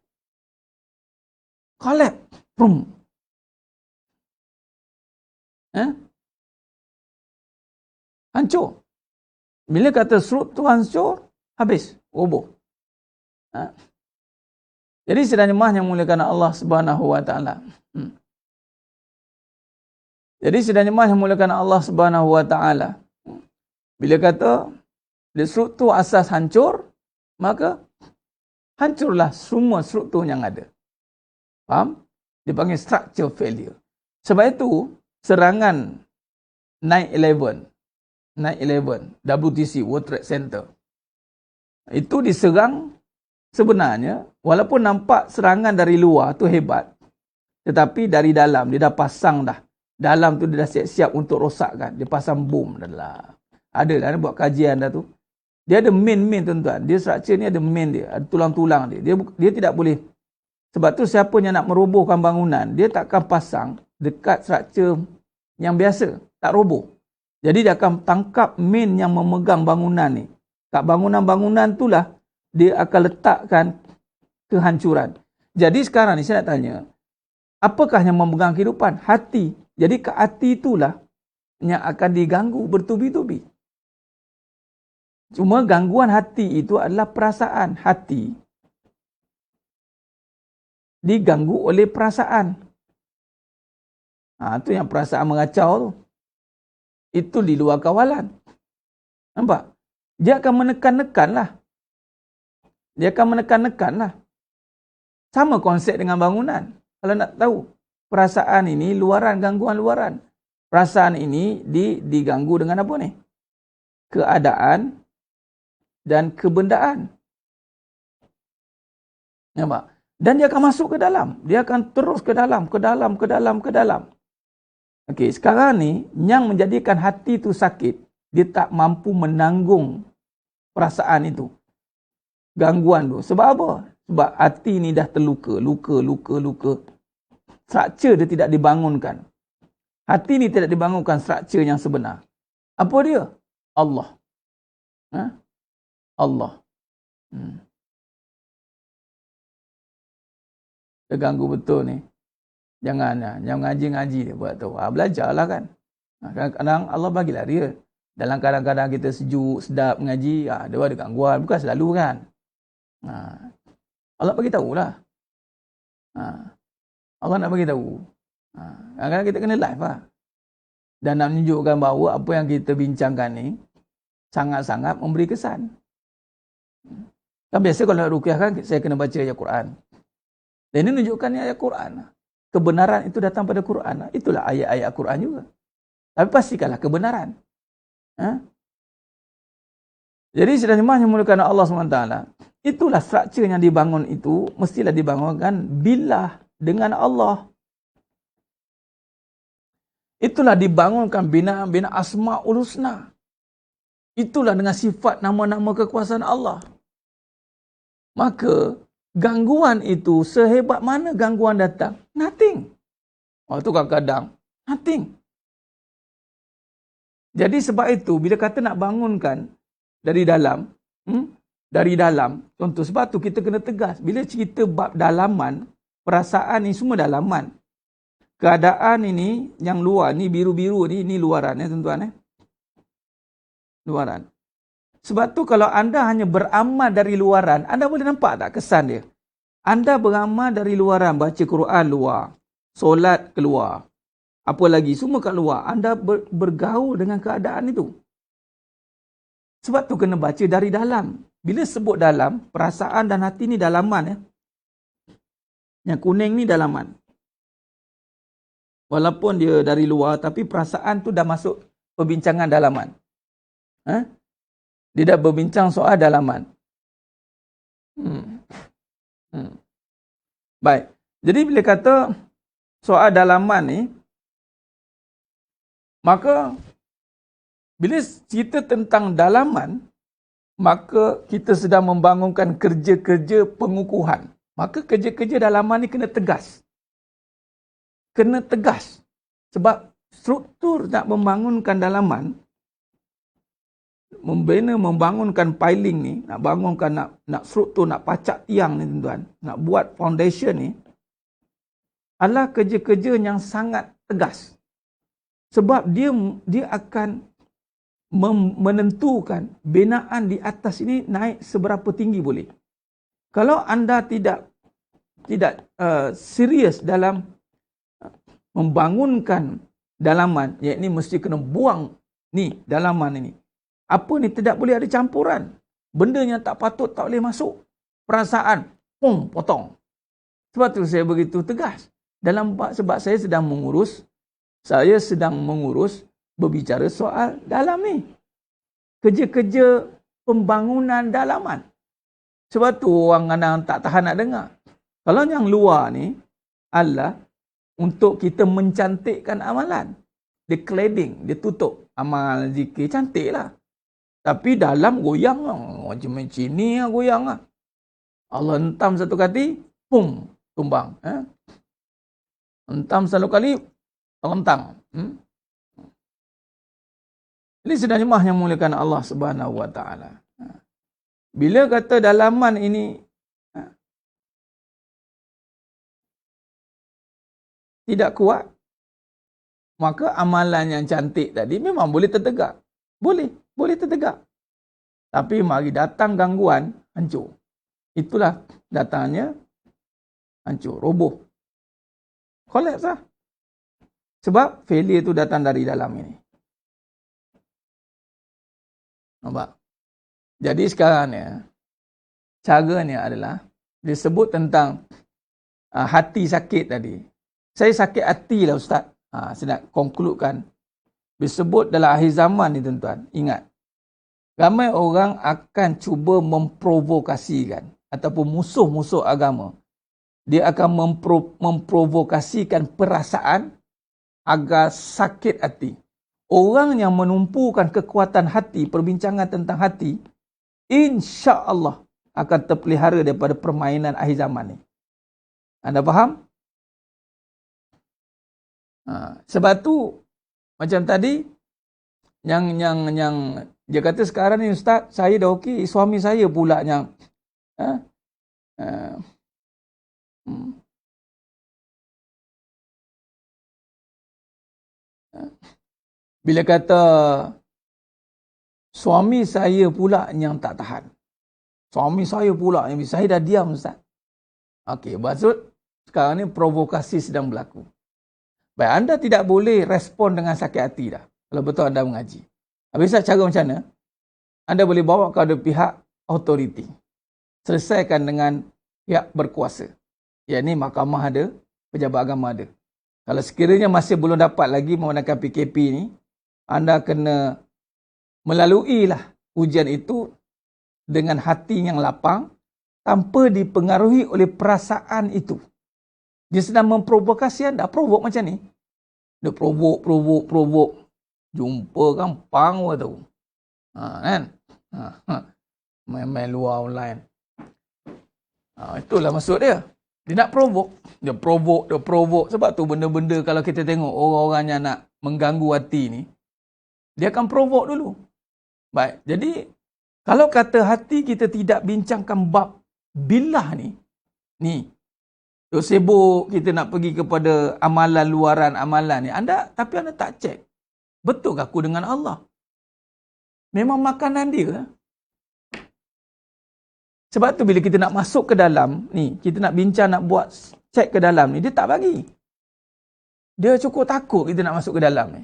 Collapse. Boom. Hancur. Bila kata struktur hancur, habis, roboh. Jadi sidang jemaah yang muliakan Allah Subhanahu wa taala. Jadi sidang jemaah yang muliakan Allah Subhanahu wa taala. Bila kata struktur asas hancur, maka hancurlah semua struktur yang ada. Faham? Dipanggil structure failure. Sebab itu serangan 9/11, WTC, World Trade Center. Itu diserang sebenarnya walaupun nampak serangan dari luar tu hebat, tetapi dari dalam dia dah pasang dah. Dalam tu dia dah siap-siap untuk rosakkan. Dia pasang bom dah lah. Ada dah buat kajian dah tu. Dia ada main tuan-tuan. Dia struktur ni ada main dia. Ada tulang-tulang dia. Dia tidak boleh. Sebab tu siapa yang nak merobohkan bangunan, dia takkan pasang dekat struktur yang biasa. Tak roboh. Jadi dia akan tangkap main yang memegang bangunan ni. Kat bangunan-bangunan itulah dia akan letakkan kehancuran. Jadi sekarang ni saya nak tanya, apakah yang memegang kehidupan? Hati. Jadi ke hati itulah yang akan diganggu bertubi-tubi. Cuma gangguan hati itu adalah perasaan. Hati diganggu oleh perasaan. Itu yang perasaan mengacau tu. Itu di luar kawalan. Nampak? Dia akan menekan-nekan lah. Dia akan menekan-nekan lah. Sama konsep dengan bangunan. Kalau nak tahu, perasaan ini luaran, gangguan luaran. Perasaan ini diganggu dengan apa ni? Keadaan dan kebendaan. Nampak? Dan dia akan masuk ke dalam. Dia akan terus ke dalam, ke dalam, ke dalam, ke dalam. Okey, sekarang ni yang menjadikan hati tu sakit, dia tak mampu menanggung perasaan itu. Gangguan tu. Sebab apa? Sebab hati ni dah terluka, luka. Struktur dia tidak dibangunkan. Hati ni tidak dibangunkan struktur yang sebenar. Apa dia? Allah. Allah. Dia ganggu betul ni. Jangan ngaji-ngaji dia buat tu. Belajarlah kan. Kadang-kadang Allah bagilah dia. Dalam kadang-kadang kita sejuk, sedap mengaji, dia ada gangguan. Bukan selalu kan. Allah bagi tahulah. Allah nak bagi tahu. Kadang-kadang kita kena live lah. Dan nak menunjukkan bahawa apa yang kita bincangkan ni sangat-sangat memberi kesan. Kan biasa kalau nak ruqyah kan saya kena baca ayat Quran. Dan ini menunjukkan ayat Quran. Kebenaran itu datang pada Quran. Itulah ayat-ayat Quran juga. Tapi pastikanlah kebenaran. Jadi sedang jemaah yang dimuliakan Allah SWT, itulah struktur yang dibangun itu mestilah dibangunkan bila dengan Allah. Itulah dibangunkan bina Asmaul Husna. Itulah dengan sifat nama-nama kekuasaan Allah. Maka gangguan itu sehebat mana gangguan datang? Nothing. Itu kadang-kadang nothing. Jadi sebab itu bila kata nak bangunkan dari dalam, contoh sebab tu kita kena tegas. Bila cerita bab dalaman, perasaan ni semua dalaman. Keadaan ini yang luar ni biru-biru ni, ini luaran tuan-tuan Luaran. Sebab tu kalau anda hanya beramal dari luaran, anda boleh nampak tak kesan dia? Anda beramal dari luaran, baca Quran luar, solat keluar, apa lagi semua kat luar. Anda bergaul dengan keadaan itu. Sebab tu kena baca dari dalam. Bila sebut dalam, perasaan dan hati ni dalaman. Yang kuning ni dalaman. Walaupun dia dari luar, tapi perasaan tu dah masuk perbincangan dalaman. Dia dah berbincang soal dalaman. Baik. Jadi bila kata soal dalaman ni, maka bila cerita tentang dalaman, maka kita sedang membangunkan kerja-kerja pengukuhan. Maka kerja-kerja dalaman ni kena tegas. Kena tegas. Sebab struktur nak membangunkan dalaman, membangunkan piling ni, nak bangunkan, nak struktur, nak pacak tiang ni tuan-tuan, nak buat foundation ni, adalah kerja-kerja yang sangat tegas. Sebab dia akan menentukan binaan di atas ini naik seberapa tinggi boleh. Kalau anda tidak serius dalam membangunkan dalaman, iaitu mesti kena buang ni dalaman ini. Apa ni tidak boleh ada campuran. Benda yang tak patut tak boleh masuk. Perasaan, potong. Sebab tu saya begitu tegas. Sebab saya sedang mengurus berbicara soal dalam ni. Kerja-kerja pembangunan dalaman. Sebab tu orang kadang tak tahan nak dengar. Kalau yang luar ni adalah untuk kita mencantikkan amalan. Dia cladding, dia tutup. Amal zikir cantik lah. Tapi dalam goyang lah. Macam ni lah goyang lah. Allah hentam satu kali, tumbang. Hentam satu kali, rentang. Ini sedang jemaah yang muliakan Allah Subhanahu Wa Taala. Bila kata dalaman ini tidak kuat, maka amalan yang cantik tadi memang boleh tertegak. Boleh tertegak. Tapi mari datang gangguan, hancur. Itulah datangnya hancur, roboh. Collapse lah. Sebab failure itu datang dari dalam ini. Nampak? Jadi sekarang ni, caranya adalah, disebut tentang hati sakit tadi. Saya sakit hati lah Ustaz. Saya nak concludekan. Disebut dalam akhir zaman ni tuan-tuan. Ingat. Ramai orang akan cuba memprovokasikan. Ataupun musuh-musuh agama. Dia akan memprovokasikan perasaan agar sakit hati. Orang yang menumpukan kekuatan hati, perbincangan tentang hati, insya-Allah akan terpelihara daripada permainan akhir zaman ni. Anda faham? Sebab tu macam tadi yang dia kata sekarang ni Ustaz, saya dah okey, suami saya pula yang bila kata suami saya pula yang tak tahan. Suami saya pula yang saya dah diam, Ustaz. Okey, maksud sekarang ni provokasi sedang berlaku. Baik, anda tidak boleh respon dengan sakit hati dah. Kalau betul anda mengaji. Habis cara macam mana? Anda boleh bawa kepada pihak autoriti. Selesaikan dengan pihak berkuasa. Yang ni mahkamah ada, pejabat agama ada. Kalau sekiranya masih belum dapat lagi menggunakan PKP ni, anda kena melaluilah ujian itu dengan hati yang lapang tanpa dipengaruhi oleh perasaan itu. Dia sedang memprovokasi anda. Provok macam ni. Dia provok. Jumpa kan pang tu. Kan? Main-main luar online. Itulah maksud dia. Dia nak provok. Dia provok. Sebab tu benda-benda kalau kita tengok orang-orang yang nak mengganggu hati ni, dia akan provok dulu. Baik. Jadi, kalau kata hati kita tidak bincangkan bab billah ni, sibuk kita nak pergi kepada amalan luaran amalan ni, tapi anda tak cek. Betul ke aku dengan Allah? Memang makanan dia. Sebab tu bila kita nak masuk ke dalam ni, kita nak bincang, nak buat cek ke dalam ni, dia tak bagi. Dia cukup takut kita nak masuk ke dalam ni.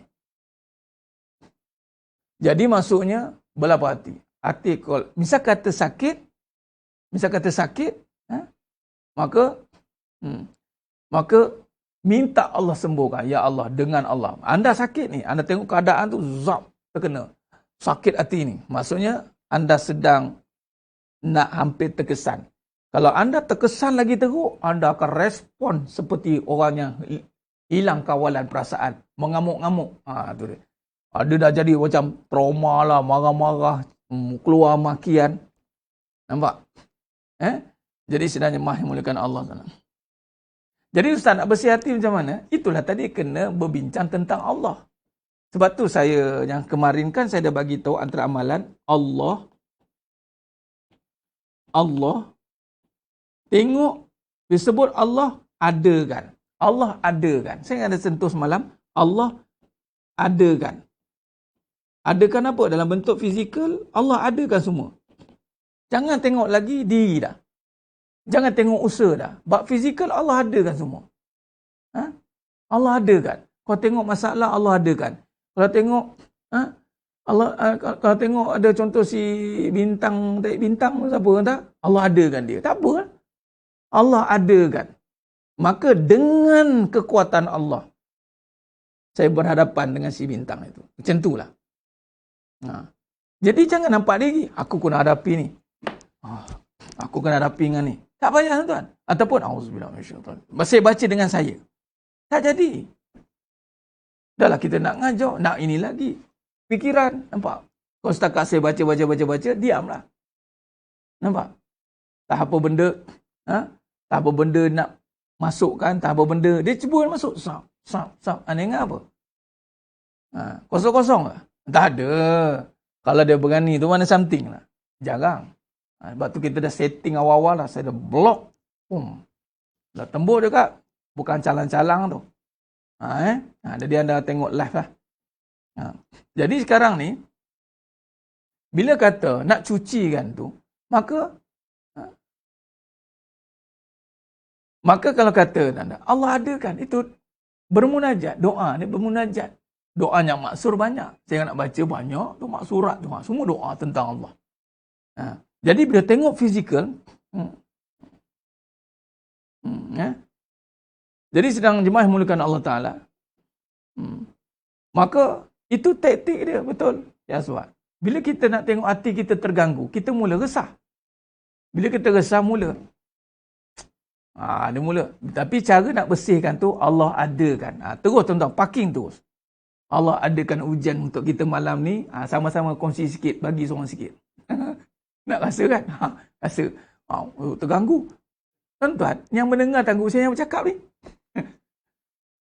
Jadi maksudnya berlapar hati. Hati misal kata sakit, maka minta Allah sembuhkan. Ya Allah, dengan Allah. Anda sakit ni, anda tengok keadaan tu, terkena. Sakit hati ni. Maksudnya, anda sedang nak hampir terkesan. Kalau anda terkesan lagi teruk, anda akan respon seperti orang yang hilang kawalan perasaan. Mengamuk-ngamuk. Tu dia. Ada dah jadi macam trauma lah, marah-marah, keluar makian. Nampak? Jadi sebenarnya mulakan Allah. Jadi Ustaz nak bersih hati macam mana? Itulah tadi kena berbincang tentang Allah. Sebab tu saya yang kemarin kan saya dah bagi tahu antara amalan Allah. Tengok disebut Allah adakan. Allah adakan. Saya ada sentuh semalam. Allah adakan. Adakan apa? Dalam bentuk fizikal, Allah adakan semua. Jangan tengok lagi diri dah. Jangan tengok usaha dah. Bab fizikal Allah adakan semua. Allah adakan. Kau tengok masalah Allah adakan. Kalau tengok kalau tengok ada contoh si bintang siapa entah, Allah adakan dia. Tak apa. Allah adakan. Maka dengan kekuatan Allah saya berhadapan dengan si bintang itu. Macam itulah. Jadi jangan nampak lagi aku kena hadapi ni. Aku kena hadapi dengan ni. Tak payah tuan. Ataupun auzubillah minasyaitan. Masih baca dengan saya. Tak jadi. Dahlah kita nak ngajar, nak ini lagi. Fikiran, nampak? Kalau setakat saya baca, diamlah. Nampak? Tak apa benda, tak apa benda nak masukkan, tak apa benda. Dia cuba masuk. Sap. Anda ingat apa? Kosong-kosong lah. Tak ada. Kalau dia berani tu mana something lah. Jarang. Sebab tu kita dah setting awal-awal lah. Saya dah block. Dah tembus dekat. Bukan calang-calang tu. Jadi anda tengok live lah. Jadi sekarang ni, bila kata nak cucikan tu, maka kalau kata Allah adakan, itu bermunajat. Doa ni bermunajat. Doa yang maksur banyak. Saya nak baca banyak. Tu maksurat tu. Semua doa tentang Allah. Jadi bila tengok fizikal, jadi sedang jemaah mulakan Allah Ta'ala, maka itu taktik dia, betul. Ya Aswad. Bila kita nak tengok hati kita terganggu, kita mula resah. Bila kita resah mula, dia mula. Tapi cara nak bersihkan tu, Allah adakan. Terus tuan-tuan, parking terus. Allah adakan ujian untuk kita malam ni, sama-sama kongsi sikit, bagi seorang sikit. Nak rasa kan? Rasa. Terganggu. Tuan-tuan, yang mendengar tangguh saya yang bercakap ni.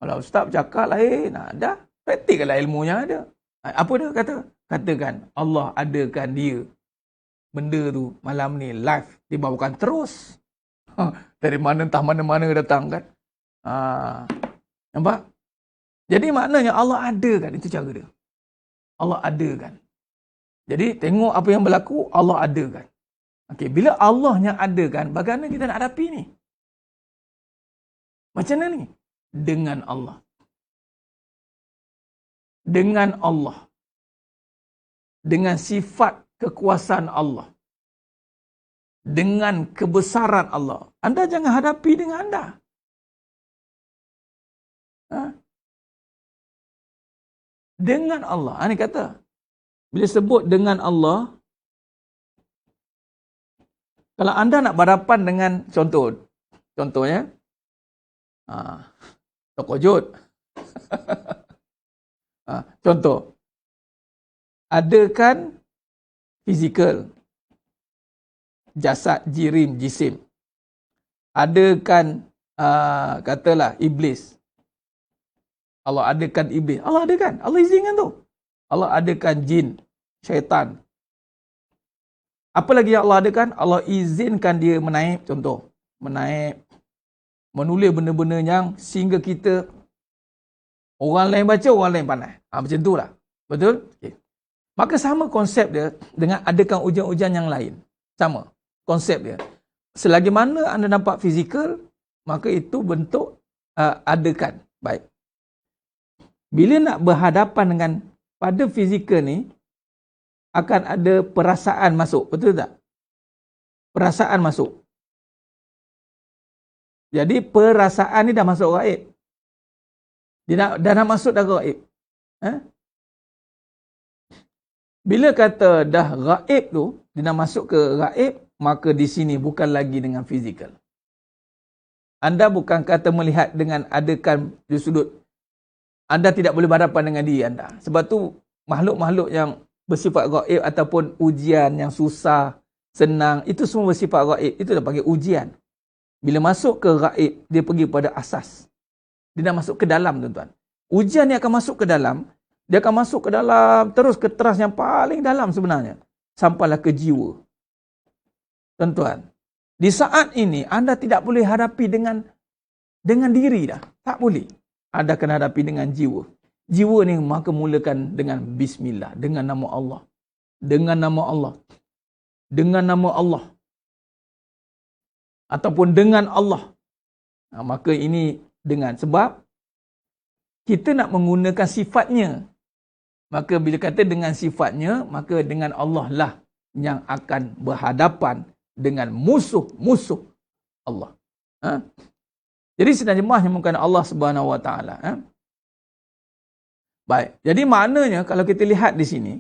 Kalau ustaz bercakap lain, dah. Praktikkanlah ilmunya ada. Apa dia kata? Katakan, Allah adakan dia. Benda tu, malam ni, live, dibawakan terus. Dari mana, entah mana-mana datang kan? Nampak? Jadi maknanya Allah adakan. Itu cara dia. Allah adakan. Jadi tengok apa yang berlaku, Allah adakan. Okey, bila Allah yang adakan, bagaimana kita nak hadapi ni? Macam mana ni? Dengan Allah. Dengan Allah. Dengan sifat kekuasaan Allah. Dengan kebesaran Allah. Anda jangan hadapi dengan anda. Ha? Dengan Allah. Ini kata, bila sebut dengan Allah, kalau anda nak berhadapan dengan contohnya, Tok Jod. Contoh, adakan fizikal, jasad, jisim. Adakan, katalah, iblis. Allah adakan iblis. Allah adakan. Allah izinkan tu. Allah adakan jin, syaitan. Apa lagi yang Allah adakan? Allah izinkan dia menaik, contoh. Menaik, menulis benda-benda yang sehingga kita, orang lain baca, orang lain pandai. Macam tu lah. Betul? Okay. Maka sama konsep dia dengan adakan ujian-ujian yang lain. Sama konsep dia. Selagi mana anda nampak fizikal, maka itu bentuk adakan. Baik. Bila nak berhadapan dengan pada fizikal ni, akan ada perasaan masuk. Betul tak? Perasaan masuk. Jadi perasaan ni dah masuk gaib. Dia dah nak masuk dah gaib. Bila kata dah gaib tu, dia nak masuk ke gaib, maka di sini bukan lagi dengan fizikal. Anda bukan kata melihat dengan adakan di sudut. Anda tidak boleh berhadapan dengan diri anda. Sebab tu makhluk-makhluk yang bersifat gaib ataupun ujian yang susah, senang, itu semua bersifat gaib. Itu dah panggil ujian. Bila masuk ke gaib, dia pergi pada asas. Dia dah masuk ke dalam, tuan-tuan. Ujian ni akan masuk ke dalam, dia akan masuk ke dalam, terus ke teras yang paling dalam sebenarnya. Sampailah ke jiwa. Tuan-tuan, di saat ini, anda tidak boleh hadapi dengan diri dah. Tak boleh. Anda akan hadapi dengan jiwa. Jiwa ni maka mulakan dengan bismillah, dengan nama Allah. Dengan nama Allah. Dengan nama Allah. Ataupun dengan Allah. Maka ini dengan sebab kita nak menggunakan sifatnya. Maka bila kata dengan sifatnya, maka dengan Allah lah yang akan berhadapan dengan musuh-musuh Allah. Jadi seterjemahnya bukan Allah Subhanahu Wa Taala. Baik. Jadi maknanya kalau kita lihat di sini,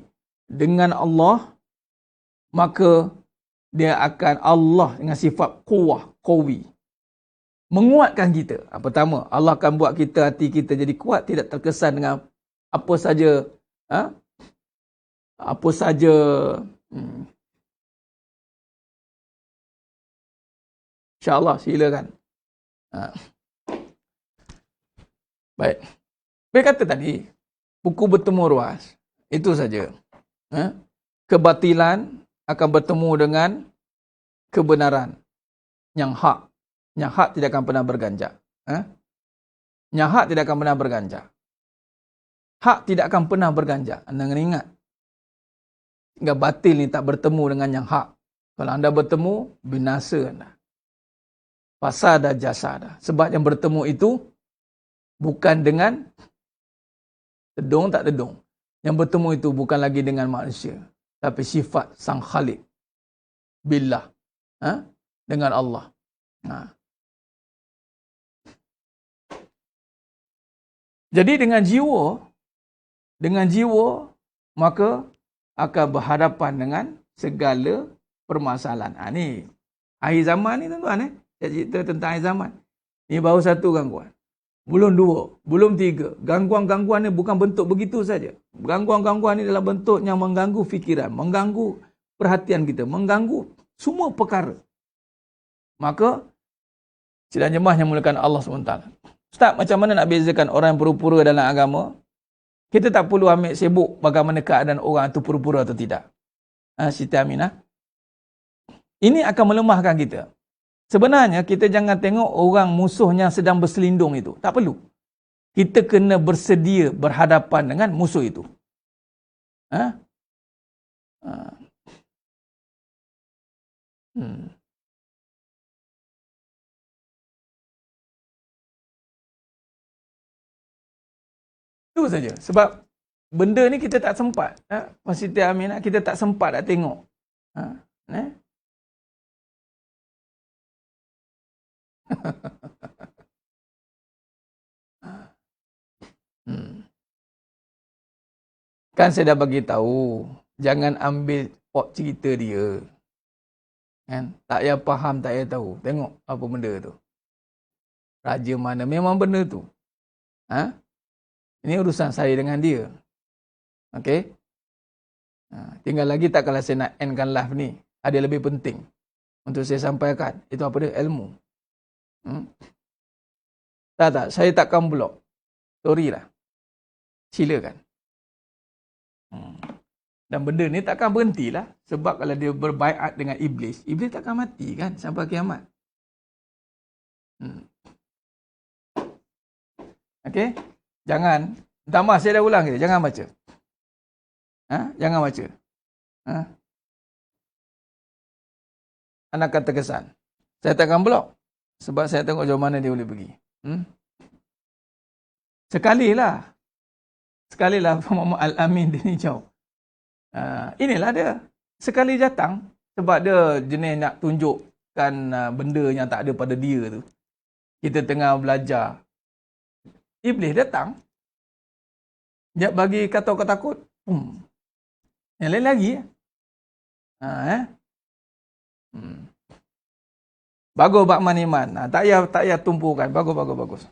dengan Allah, maka dia akan Allah dengan sifat quwwah, qawi. Menguatkan kita. Pertama, Allah akan buat kita, hati kita jadi kuat, tidak terkesan dengan apa saja, apa saja, InsyaAllah, silakan. Baik. Saya kata tadi, buku bertemu ruas. Itu saja. Kebatilan akan bertemu dengan kebenaran yang hak. Yang hak tidak akan pernah berganjak. Yang hak tidak akan pernah berganjak. Hak tidak akan pernah berganjak. Anda kena ingat. Hingga batil ni tak bertemu dengan yang hak. Kalau anda bertemu, binasa anda. Fasada jasada. Sebab yang bertemu itu bukan dengan tedung tak tedung. Yang bertemu itu bukan lagi dengan manusia, tapi sifat sang Khalik. Billah. Dengan Allah. Jadi dengan jiwa, maka akan berhadapan dengan segala permasalahan. Ni akhir zaman ni tuan-tuan. Saya cerita tentang akhir zaman. Ni baru satu gangguan. Belum dua, belum tiga. Gangguan-gangguan ni bukan bentuk begitu saja. Gangguan-gangguan ni dalam bentuk yang mengganggu fikiran, mengganggu perhatian kita, mengganggu semua perkara. Maka, sidang jemaah yang mulakan Allah SWT. Ustaz, macam mana nak bezakan orang yang pura-pura dalam agama? Kita tak perlu ambil sibuk bagaimana keadaan orang itu pura-pura atau tidak. Siti Aminah. Ini akan melemahkan kita. Sebenarnya, kita jangan tengok orang musuhnya sedang berselindung itu. Tak perlu. Kita kena bersedia berhadapan dengan musuh itu. Hmm. Itu saja. Sebab benda ni kita tak sempat. Puan Siti Aminah, kita tak sempat nak tengok. Eh? Hmm. Kan saya dah bagi tahu, jangan ambil pot cerita dia. Kan? Tak payah faham, tak payah tahu. Tengok apa benda tu. Raja mana memang benda tu. Ini urusan saya dengan dia. Okey? Tinggal lagi tak kalau saya nak endkan live ni. Ada lebih penting untuk saya sampaikan. Itu apa dia? Ilmu. Tak. Saya takkan blok. Sorry lah. Silakan. Dan benda ni takkan berhentilah. Sebab kalau dia berbaiat dengan Iblis, Iblis takkan mati kan sampai kiamat. Okey? Jangan. Minta maaf, saya dah ulang kita. Jangan baca. Jangan baca. Anda akan terkesan. Saya takkan blok. Sebab saya tengok jauh mana dia boleh pergi. Sekalilah Muhammad Al-Amin dia ni jauh. Inilah dia. Sekali datang. Sebab dia jenis nak tunjukkan benda yang tak ada pada dia tu. Kita tengah belajar. Iblis datang. Dia bagi kata kau takut. Yang lain lagi. Bagus Bakman Iman. Tak payah tumpukan. Bagus.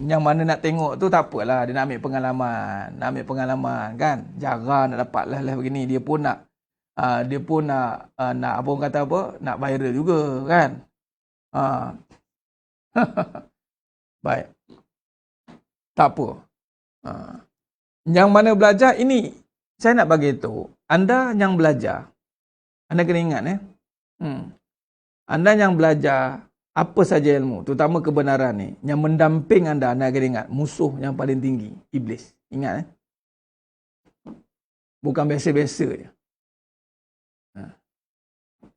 Yang mana nak tengok tu tak apalah. Dia nak ambil pengalaman. Kan. Jarang nak dapat lah begini. Dia pun nak apa orang kata apa? Nak viral juga. Kan. Baik. Tak apa. Yang mana belajar ini. Saya nak bagi tahu. Anda yang belajar. Anda kena ingat. Anda yang belajar apa saja ilmu, terutama kebenaran ni, yang mendamping anda kena ingat, musuh yang paling tinggi, Iblis. Ingat Bukan biasa-biasa je.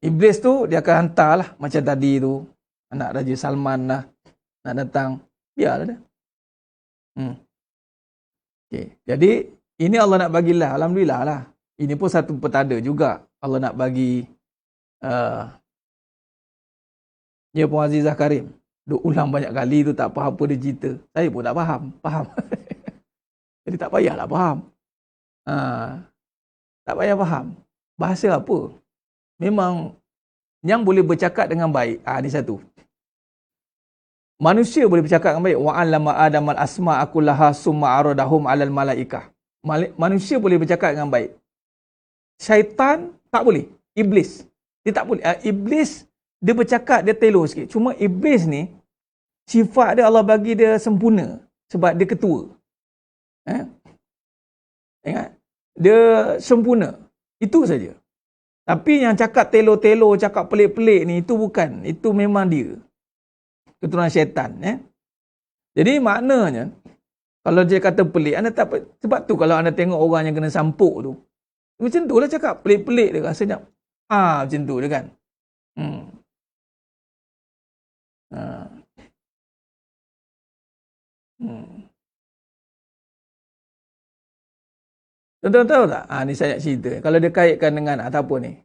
Iblis tu, dia akan hantar lah, macam tadi tu, anak Raja Salman lah, nak datang, biarlah dia. Okay. Jadi, ini Allah nak bagilah, Alhamdulillah lah. Ini pun satu petanda juga, Allah nak bagi dia pun Azizah Karim. Duk ulang banyak kali tu tak faham apa dia cerita. Saya pun tak faham. Jadi tak payahlah faham. Tak payah faham. Bahasa apa? Memang yang boleh bercakap dengan baik. Ni satu. Manusia boleh bercakap dengan baik. Wa'allama Adamal asma'a kullaha summa aradahum 'alal malaikah. Manusia boleh bercakap dengan baik. Syaitan tak boleh. Iblis. Dia tak boleh. Iblis dia bercakap, dia telur sikit. Cuma Iblis ni, sifat dia Allah bagi dia sempurna. Sebab dia ketua. Ingat? Dia sempurna. Itu saja. Tapi yang cakap telur-telur, cakap pelik-pelik ni, itu bukan. Itu memang dia. Keturunan syaitan. Jadi maknanya, kalau dia kata pelik, anda tak, sebab tu kalau anda tengok orang yang kena sampuk tu, macam tu lah cakap. Pelik-pelik dia rasanya. Macam tu dia kan. Tuan-tuan tahu tak? Ni saya nak cerita. Kalau dia kaitkan dengan apa ni?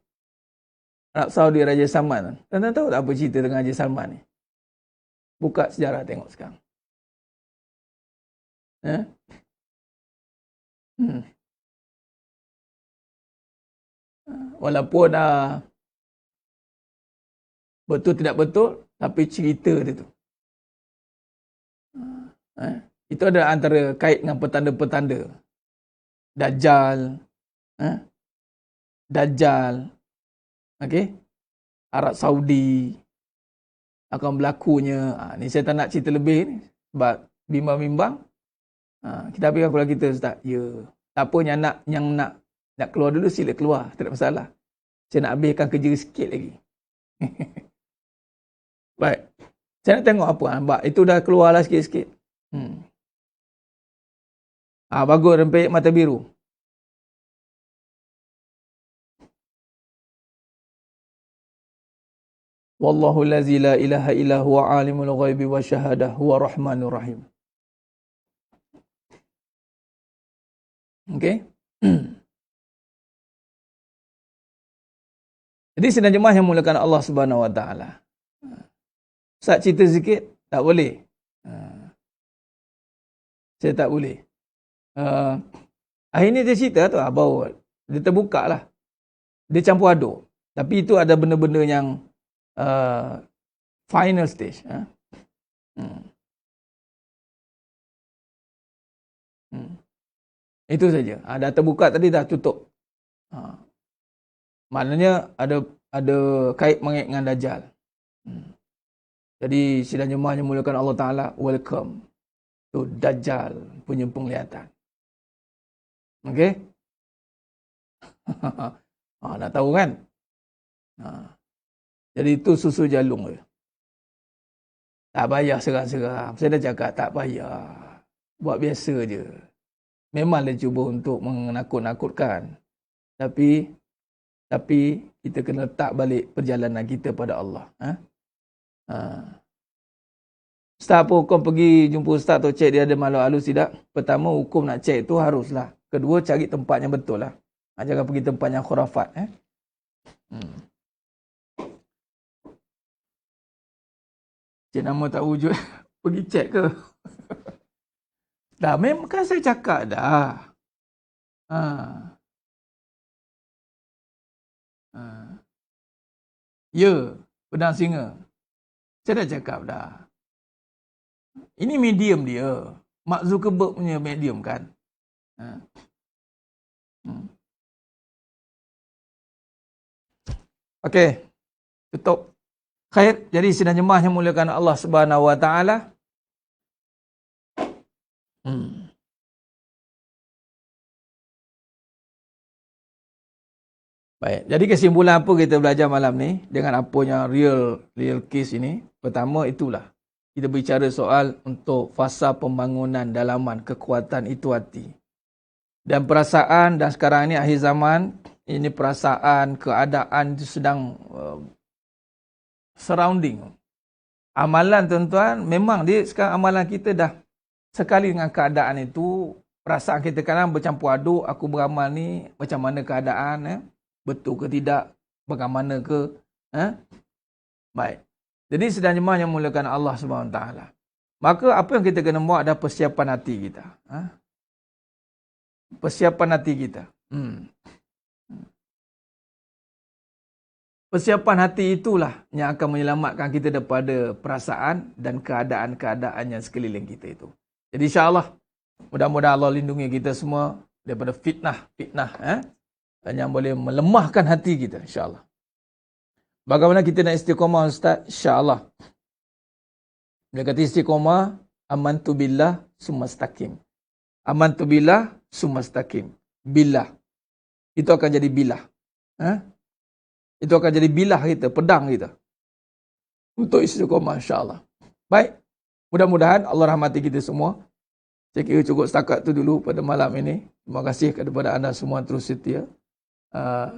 Arab Saudi Raja Salman. Tuan-tuan tahu tak apa cerita dengan Raja Salman ni? Buka sejarah tengok sekarang. Walaupun betul tidak betul, tapi cerita dia tu. Itu ada antara kait dengan petanda-petanda. Dajjal. Okey. Arab Saudi akan berlakunya. Ni saya tak nak cerita lebih ni. Sebab bimbang-bimbang. Kita habiskan kuliah kita, Ustaz. Ya. Tak apa yang nak keluar dulu, sila keluar. Tak ada masalah. Saya nak habiskan kerja sikit lagi. Baik. Saya nak tengok apa. Nampak? Itu dah keluarlah sikit-sikit. Bagus rempeyek mata biru. Wallahu allazi la ilaha illa huwa alimul ghaibi wa syahadah huwa rahmanur rahim. Okey. Jadi sidang jemaah yang mulakan Allah Subhanahu wa taala. Ustaz cerita sikit, tak boleh. Saya tak boleh. Akhirnya dia cerita tu, baru dia terbuka lah. Dia campur aduk. Tapi itu ada benda-benda yang final stage. Itu saja. Dah terbuka tadi, dah tutup. Maknanya ada kait mengait dengan Dajjal. Jadi sidang jemaah yang mulakan Allah Ta'ala, welcome to Dajjal punya penglihatan. Okey? Nak tahu kan? Jadi itu susu jalung dia. Tak payah seram-seram. Saya dah cakap tak payah. Buat biasa je. Memang dia cuba untuk menakut-nakutkan. Tapi kita kena letak balik perjalanan kita pada Allah. Ustaz, apa hukum pergi jumpa ustaz atau cek dia ada makhluk halus tidak? Pertama, hukum nak cek tu haruslah. Kedua, cari tempat yang betul lah. Jangan pergi tempat yang khurafat. Cik nama tak wujud. Pergi cek ke? Dah, memang kan saya cakap dah. Ya, pedang singa. Saya dah cakap dah. Ini medium dia. Mark Zuckerberg punya medium kan. Okey. Tutup. Khair. Jadi sidang jemaah yang muliakan Allah Subhanahu wa taala. Baik. Jadi kesimpulan apa kita belajar malam ni dengan apanya real case ini? Pertama, itulah. Kita bicara soal untuk fasa pembangunan dalaman kekuatan itu hati. Dan perasaan, dan sekarang ini akhir zaman, ini perasaan, keadaan itu sedang surrounding. Amalan tuan-tuan, memang dia sekarang amalan kita dah sekali dengan keadaan itu, perasaan kita kadang bercampur aduk, aku beramal ni, macam mana keadaan, betul ke tidak, bagaimana ke. Baik. Jadi sedang jemaah yang muliakan Allah Subhanahu Wa Taala. Maka apa yang kita kena buat adalah persiapan hati kita. Persiapan hati kita. Persiapan hati itulah yang akan menyelamatkan kita daripada perasaan dan keadaan-keadaan yang sekeliling kita itu. Jadi insya-Allah, mudah-mudahan Allah lindungi kita semua daripada fitnah yang boleh melemahkan hati kita, insya-Allah. Bagaimana kita nak istiqamah, Ustaz? InsyaAllah. Dia kata istiqamah, amantu billah sumastaqim. Amantu billah sumastaqim. Billah. Itu akan jadi billah. Itu akan jadi billah kita, pedang kita. Untuk istiqamah, insyaAllah. Baik. Mudah-mudahan Allah rahmati kita semua. Saya kira cukup setakat tu dulu pada malam ini. Terima kasih kepada anda semua terus setia.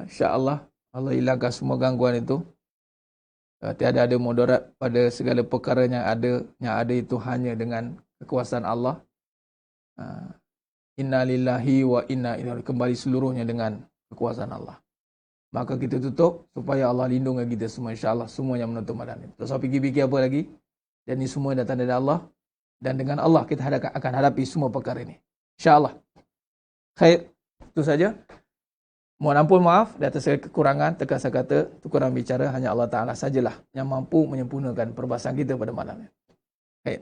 InsyaAllah Allah hilangkan semua gangguan itu. Tiada ada mudarat pada segala perkara yang ada itu hanya dengan kekuasaan Allah. Inna lillahi wa inna ilaihi, kembali seluruhnya dengan kekuasaan Allah. Maka kita tutup supaya Allah lindungi kita semua, insya-Allah, semua yang menuntut malam ini. Tak usah fikir-fikir apa lagi. Dan ini semua datang dari Allah, dan dengan Allah kita akan hadapi semua perkara ini, insya-Allah. Khair. Itu saja. Mohon ampun maaf di atas segala kekurangan, terkasar kata, kurang bicara, hanya Allah Ta'ala sajalah yang mampu menyempurnakan perbahasan kita pada malam ini. Baik.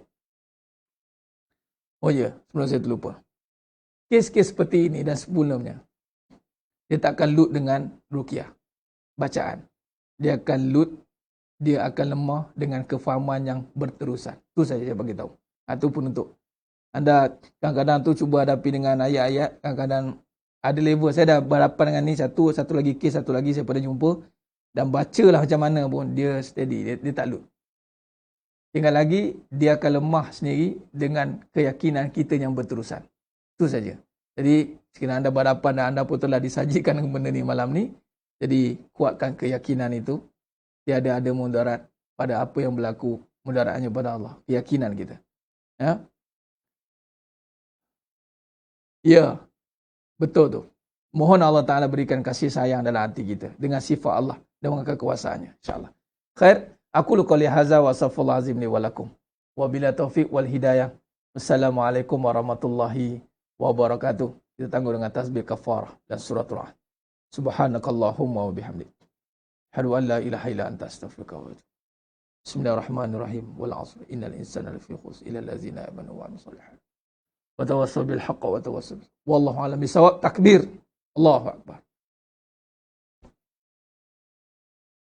Oh ya, sebelum saya terlupa. Kes-kes seperti ini dan sebelumnya, dia tak akan lut dengan ruqyah, bacaan. Dia akan lut, dia akan lemah dengan kefahaman yang berterusan. Itu saja saya bagi tahu. Itu pun untuk anda kadang-kadang tu cuba hadapi dengan ayat-ayat, kadang-kadang ada level. Saya dah berhadapan dengan ni, satu lagi kes, satu lagi saya pada jumpa, dan bacalah macam mana pun dia steady, dia tak lut. Tinggal lagi dia akan lemah sendiri dengan keyakinan kita yang berterusan. Itu saja. Jadi sekiranya anda berhadapan dan anda pun telah disajikan dengan benda ni malam ni, jadi kuatkan keyakinan itu. Tiada ada mudarat pada apa yang berlaku mudaraatnya pada Allah. Keyakinan kita. Ya. Ya. Betul tu. Mohon Allah Ta'ala berikan kasih sayang dalam hati kita dengan sifat Allah dan dengan kekuasaannya. InsyaAllah. Khair. Aku luka lihaza wa safullah azim li walakum. Wabila taufiq wal hidayah. Wassalamualaikum warahmatullahi wabarakatuh. Kita tangguh dengan tasbih kafarah dan suratul Ra'd. Subhanakallahumma wa bihamdik. Asyhadu an la ilaha illa anta astaghfiruka wa atubu. Bismillahirrahmanirrahim. Wal 'asr innal insana lafi khusr illa allazina amanu wa 'amilus shalihat. Wa tawassaw bil haqqi wa tawassaw. Wallahu a'lam bisawab. Takbir. Allahu akbar.